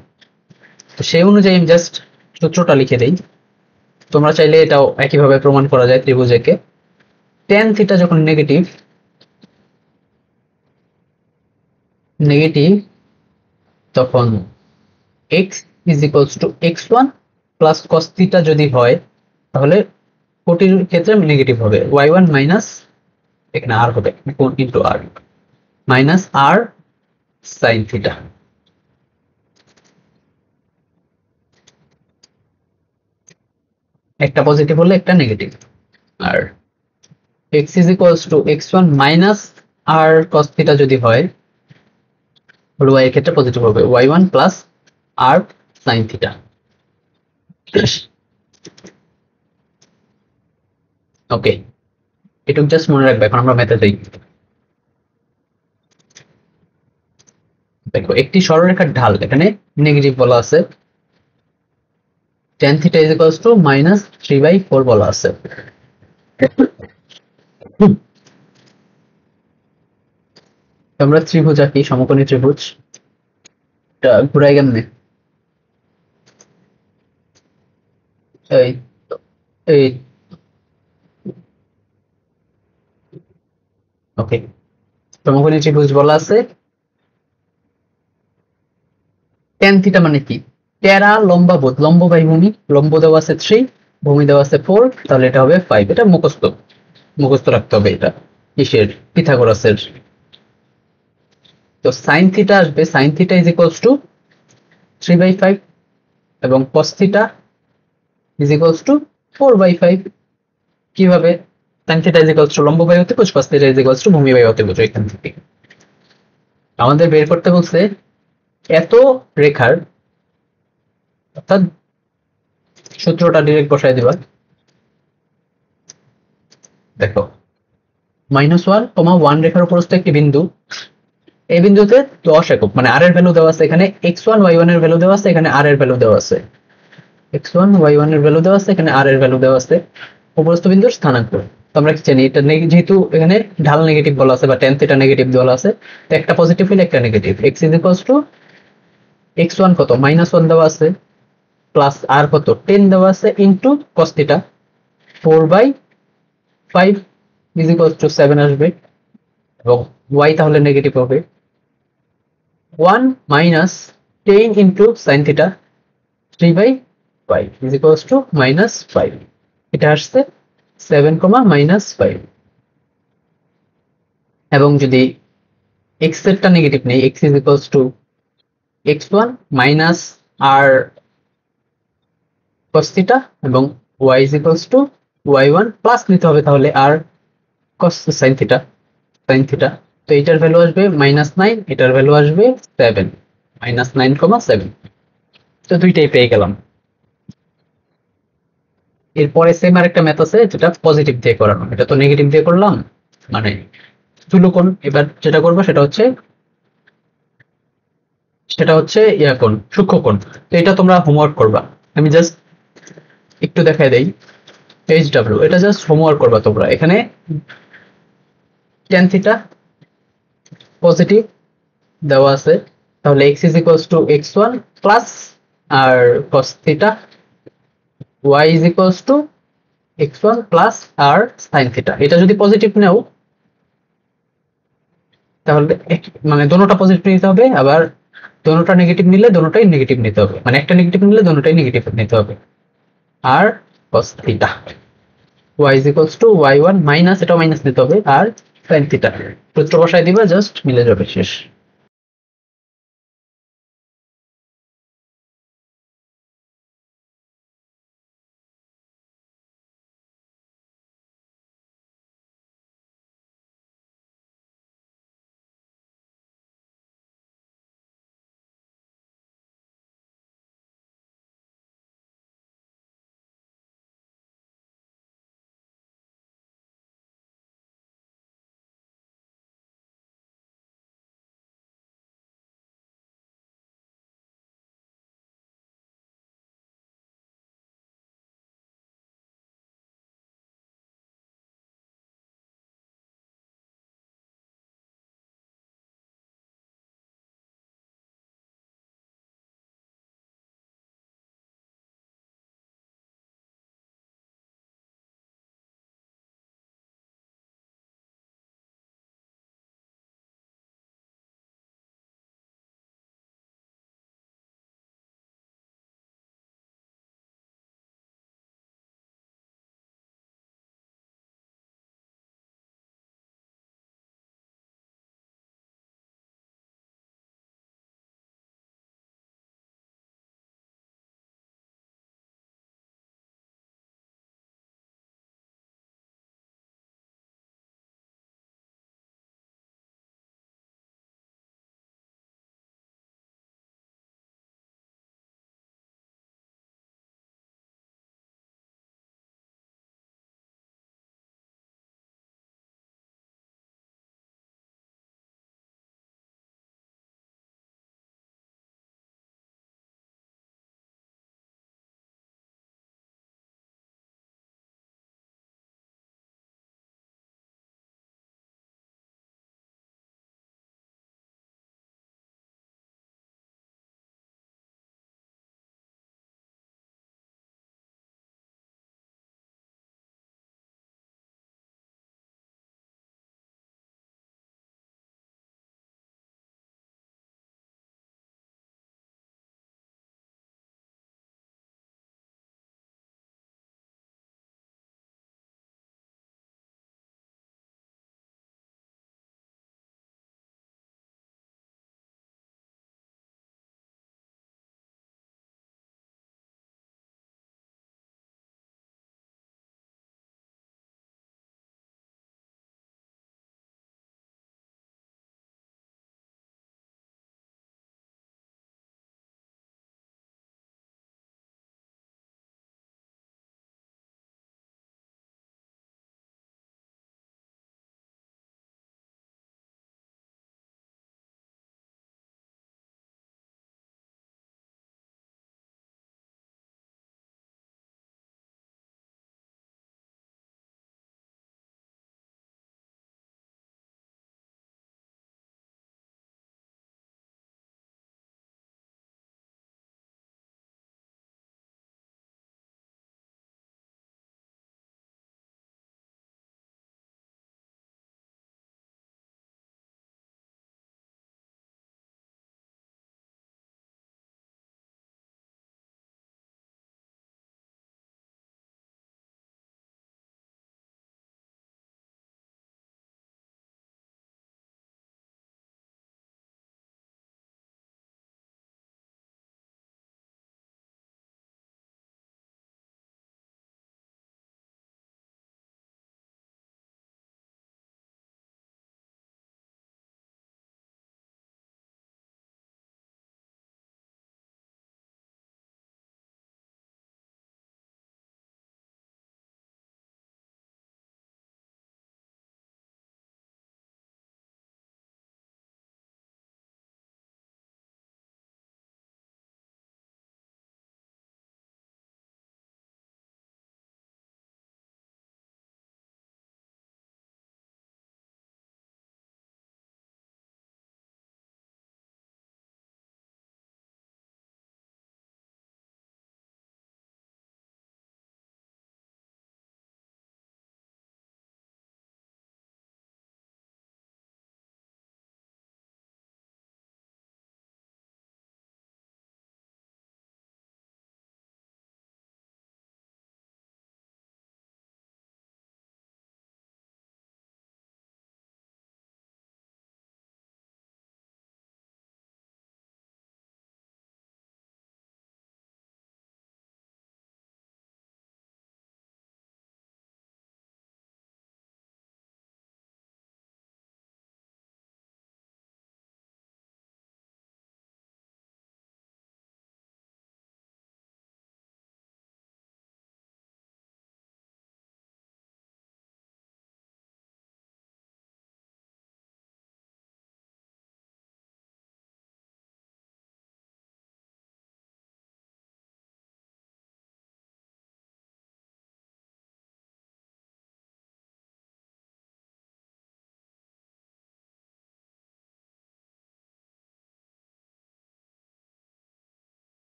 তো সেই অনুযায়ী আমি জাস্ট সূত্রটা লিখে দেই, তোমরা চাইলে এটাও একইভাবে প্রমাণ করা যায় ত্রিভুজকে। tan থিটা যখন নেগেটিভ তখন x is equals to x1 plus cos theta যদি হয় তাহলে কোটির ক্ষেত্রে নেগেটিভ হবে, y1 মাইনাস এখানে r হবে into r minus r sin theta। একটা পজিটিভ হলে একটা নেগেটিভ। আর x is equals to x1 minus r cos theta যদি হয় y এর ক্ষেত্রে পজিটিভ হবে, y1 plus r sin theta। ওকে, এটুকু জাস্ট মনে রাখবে। এখন আমরা ম্যাথে যাই। দেখো একটি সরলরেখার ঢাল এখানে নেগেটিভ বলা আছে, tan theta is equals to minus 3/4 বলা আছে। আমরা ত্রিভুজ আঁকি, সমকোণী ত্রিভুজ, এটা ঘুরাই কেমনে? এই ওকে, সমকোণী ত্রিভুজ বলা আছে। tan থিটা মানে কি? টেরা লম্বা ভুজ, লম্ব বাই ভূমি, লম্ব দেওয়া আছে 3, ভূমি দেওয়া আছে 4, তাহলে এটা হবে 5। এটা মুখস্থ রাখতে হবে, এটা কিসের? পিথাগোরাসের। তো sin থিটা আসবে, sin theta is equals to 3/5, এবং cos theta is equals to 4/5। কিভাবে? sin theta is equals to লম্ব বাই অতিভুজ, cos theta is equals to ভূমি বাই অতিভুজ। এখান থেকে আমাদের বের করতে বলছে এত রেখার, অর্থাৎ সূত্রটা ডিরেক্ট বসাই দিবা। দেখো -1, 1 রেখার উপরস্থ একটি বিন্দু, এই বিন্দুতে 10 একক, মানে r এর ভ্যালু দেওয়া আছে এখানে, x1 y1 এর ভ্যালু দেওয়া আছে এখানে, r এর ভ্যালু দেওয়া আছে, x1 y1 এর ভ্যালু দেওয়া আছে এখানে, r এর ভ্যালু দেওয়া আছে, উপরস্থ বিন্দুর স্থানাঙ্ক। তো আমরা কি জানি এটা যেহেতু এখানে ঢাল নেগেটিভ বলা আছে বা tan থিটা নেগেটিভ বলা আছে, তো একটা পজিটিভ হলে একটা negative. x is equals to x1 কত -1 দেওয়া আছে, প্লাস আর কত 10 দেওয়া আছে, into cos θ 4/5 is equals to 7 আসবে, এবং y তাহলে নেগেটিভ হবে। 1 minus 10 into sin θ 3/5 is equals to -5, এটা আসছে 7, -5। এবং যদি x এরটা নেগেটিভ নেই, x is equals to x1 minus r cos θ, এবং y is equals to y1 plus নিতে হবে তাহলে আর cos sin θ, তো এটার ভ্যালু আসবে -9, এটার ভ্যালু আসবে 7, -9, 7। তো দুইটাই পেয়ে গেলাম। এরপরে সেম আরেকটা ম্যাথ আছে যেটা পজিটিভ দিয়ে করানো, এটা তো নেগেটিভ দিয়ে করলাম, মানে স্থূলকোণ। এবার যেটা করবো সেটা হচ্ছে কোণ, সূক্ষ্মকোণ। তো এটা তোমরা হোমওয়ার্ক করবা, আমি জাস্ট একটু দেখাই দেই। HW, এটা জাস্ট হোমওয়ার্ক করবা তোমরা। এখানে tan θ পজিটিভ দেওয়া আছে, তাহলে x is equals to x1 plus r cos θ, y is equals to x1 plus r sin θ। এটা যদি পজিটিভ নাও তাহলে মানে দোনোটা পজিটিভ নিতে হবে, আবার দোনোটা নেগেটিভ নিলে দোনোটাই নেগেটিভ নিতে হবে, মানে একটা নেগেটিভ নিলে দোনোটাই নেগেটিভ নিতে হবে। আর cos θ, y is equals to y1 minus, এটা মাইনাস নিতে হবে, আর sin θ সূত্র বসায় দিবা, জাস্ট মিলে যাবে, শেষ।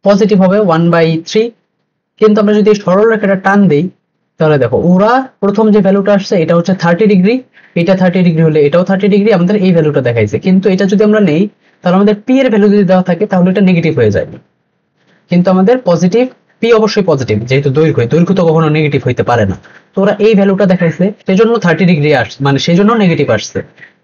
পজিটিভ হবে 1/3। কিন্তু আমরা যদি সরলরেখাটা টান দেই তাহলে দেখো ওরা প্রথম যে ভ্যালুটা আসছে এটা হচ্ছে 30°, এটা 30° হলে এটাও 30°, আমাদের এই ভ্যালুটা দেখাইছে। কিন্তু এটা যদি আমরা নেই তাহলে আমাদের পি এর ভ্যালু যদি দেওয়া থাকে তাহলে এটা নেগেটিভ হয়ে যায়। কিন্তু আমাদের পজিটিভ, পি অবশ্যই পজিটিভ, যেহেতু দৈর্ঘ্য তো কখনো নেগেটিভ হইতে পারে না। তো ওরা এই ভ্যালুটা দেখাইছে, সেজন্য 30° আসছে, মানে সেজন্য নেগেটিভ আসছে।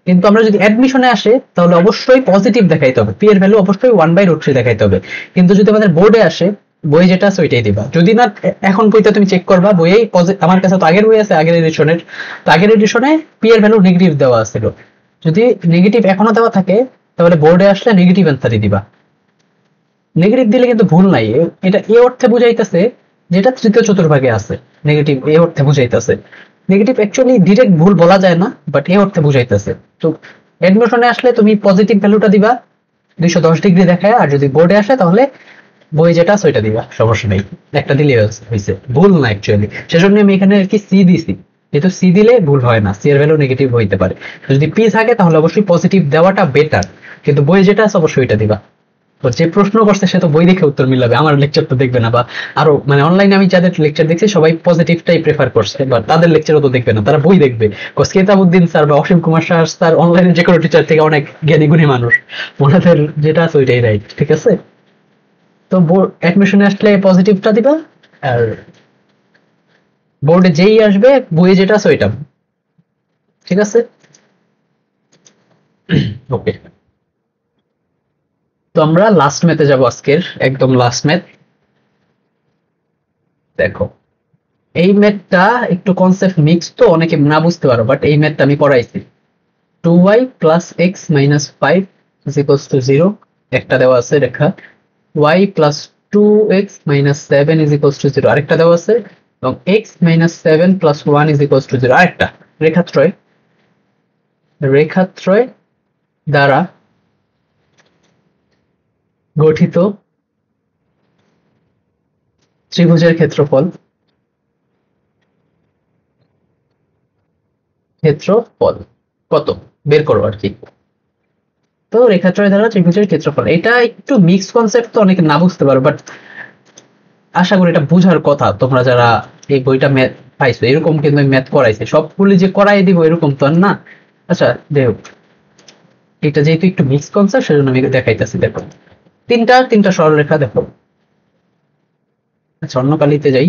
কিন্তু আমরা যদি অ্যাডমিশনে আসে তাহলে অবশ্যই পজিটিভ দেখাইতে হবে, পি এর ভ্যালু অবশ্যই 1/√3 দেখাইতে হবে। কিন্তু যদি আমাদের বোর্ডে আসে, বই যেটা আছে ওইটাই দিবা। যদি না এখন বইটা তুমি চেক করবা, বইয়েই আমার কাছে তো আগের বই আছে, আগের এডিশনের, তো আগের এডিশনে পি এর ভ্যালু নেগেটিভ দেওয়া ছিল। যদি নেগেটিভ এখনো দেওয়া থাকে তাহলে বোর্ডে আসলে নেগেটিভ অ্যান্সারই দিবা। নেগেটিভ দিলে কিন্তু ভুল নাই, এটা এ অর্থে বুঝাইতেছে যেটা তৃতীয় চতুর্ভাগে আছে, নেগেটিভ এ অর্থে বুঝাইতেছে। নেগেটিভ অ্যাকচুয়ালি ডিরেক্ট ভুল বলা যায় না, বাট এ অর্থে বুঝাইতেছে। তো অ্যাডমিশনে আসলে তুমি পজিটিভ ভ্যালুটা দিবা 210° দেখায়, আর যদি বোর্ডে আসে তাহলে বই যেটা আছে ওইটা দিবা, সমস্যা নেই, একটা দিলে হয়েছে, ভুল না অ্যাকচুয়ালি। সেজন্য আমি এখানে আর কি সি দিছি, যেহেতু সি দিলে ভুল হয় না, সি এর ভ্যালু নেগেটিভ হইতে পারে। যদি পি থাকে তাহলে অবশ্যই পজিটিভ দেওয়াটা বেটার, কিন্তু বই যেটা আছে অবশ্যই ওইটা দিবা। তো যে প্রশ্ন করছে সে তো বই দেখে উত্তর মিলাবে, আমার লেকচার তো দেখবে না, বা আরো মানে অনলাইনে আমি যাদের লেকচার দেখছি সবাই পজিটিভটাই প্রেফার করছে, বা তাদের লেকচারও তো দেখবে না, তারা বই দেখবে। কেতাবউদ্দিন স্যার বা অসীম কুমার স্যার অনলাইনে যে কোনো টিচার থেকে অনেক জ্ঞানী গুণী মানুষ, ওনাদের যেটা আছে ওইটাই রাইট, ঠিক আছে? তো অ্যাডমিশনে আসলে পজিটিভটা দিবা, আর বোর্ডে যেই আসবে বইয়ে যেটা আছে ওইটা, ঠিক আছে? ওকে, তো আমরা লাস্ট ম্যাথে যাবো, আজকের একদম লাস্ট ম্যাথ। দেখো এই ম্যাথটা একটু কনসেপ্ট মিক্স, তো অনেকে না বুঝতে পারো, বাট এই ম্যাথটা আমি করাইছি। 2y + x - 5 = 0 একটা দেওয়া আছে রেখা, y + 2x - 7 = 0 আরেকটা দেওয়া আছে, এবং x - 7 + 1 = 0 আরেকটা। রেখাত্রয় দ্বারা গঠিত ত্রিভুজের ক্ষেত্রফল কত বের করো আর কি। তো রেখাত্রয় দ্বারা ত্রিভুজের ক্ষেত্রফল, এটা একটু মিক্স কনসেপ্ট, তো অনেকে না বুঝতে পারো, বাট আশা করি এটা বুঝার কথা। তোমরা যারা এই বইটা ম্যাথ পাইছো, এরকম কিন্তু ম্যাথ করাইছে, সবগুলি যে করাই দিব এরকম তো আর না। আচ্ছা দেখো, এটা যেহেতু একটু মিক্স কনসেপ্ট সেজন্য আমি দেখাইতেছি। দেখো তিনটা সরলরেখা, দেখো। আচ্ছা অন্য কালিতে যাই।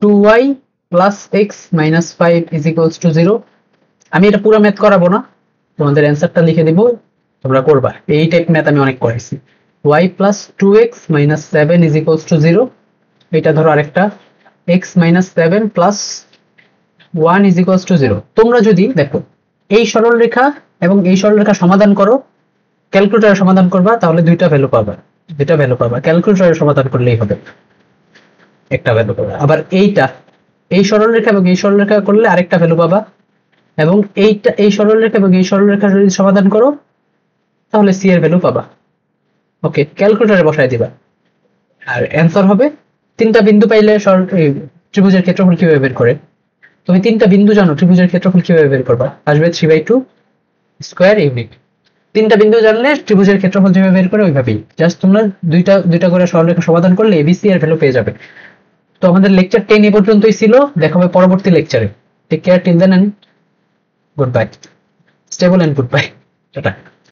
Two y + x - 5 = 0। আমি এটা পুরো ম্যাথ করাবো না, তোমাদের অ্যান্সারটা লিখে দিব, তোমরা করবা। এই টাইপ ম্যাথ আমি অনেক করাইছি। y + 2x - 7 = 0, এটা ধরো আরেকটা, x - 7 + 1 = 0। তোমরা যদি দেখো এই সরলরেখা এবং এই সরলরেখা সমাধান করো, ক্যালকুলেটরে সমাধান করবা, তাহলে দুইটা ভ্যালু পাবা, ক্যালকুলেটরে সমাধান করলেই হবে, একটা ভ্যালু পাবা। আবার এই সরলরেখা এবং এই সরলরেখা করলে আরেকটা ভ্যালু পাবা, এবং এই সরলরেখা এবং এই সরলরেখা যদি সমাধান করো তাহলে সি এর ভ্যালু পাবা। ওকে, ক্যালকুলেটরে বসায় দিবা, আর অ্যান্সার হবে তিনটা বিন্দু পাইলে ত্রিভুজের ক্ষেত্রফল কিভাবে বের করে। তুমি তিনটা বিন্দু জানো, ত্রিভুজের ক্ষেত্রফল কিভাবে বের করবা, আসবে 3/2 স্কয়ার ইউনিট। তিনটা বিন্দু জানলে ত্রিভুজের ক্ষেত্রফল যেভাবে বের করে ওইভাবেই, জাস্ট তোমরা দুইটা করে সরলরেখা সমাধান করলে এবিসি এর ভ্যালু পেয়ে যাবে। তো আমাদের লেকচার 10 এই পর্যন্তই ছিল, দেখা হবে পরবর্তী লেকচারে। Take care till then, and good bye, stable and good bye, tata.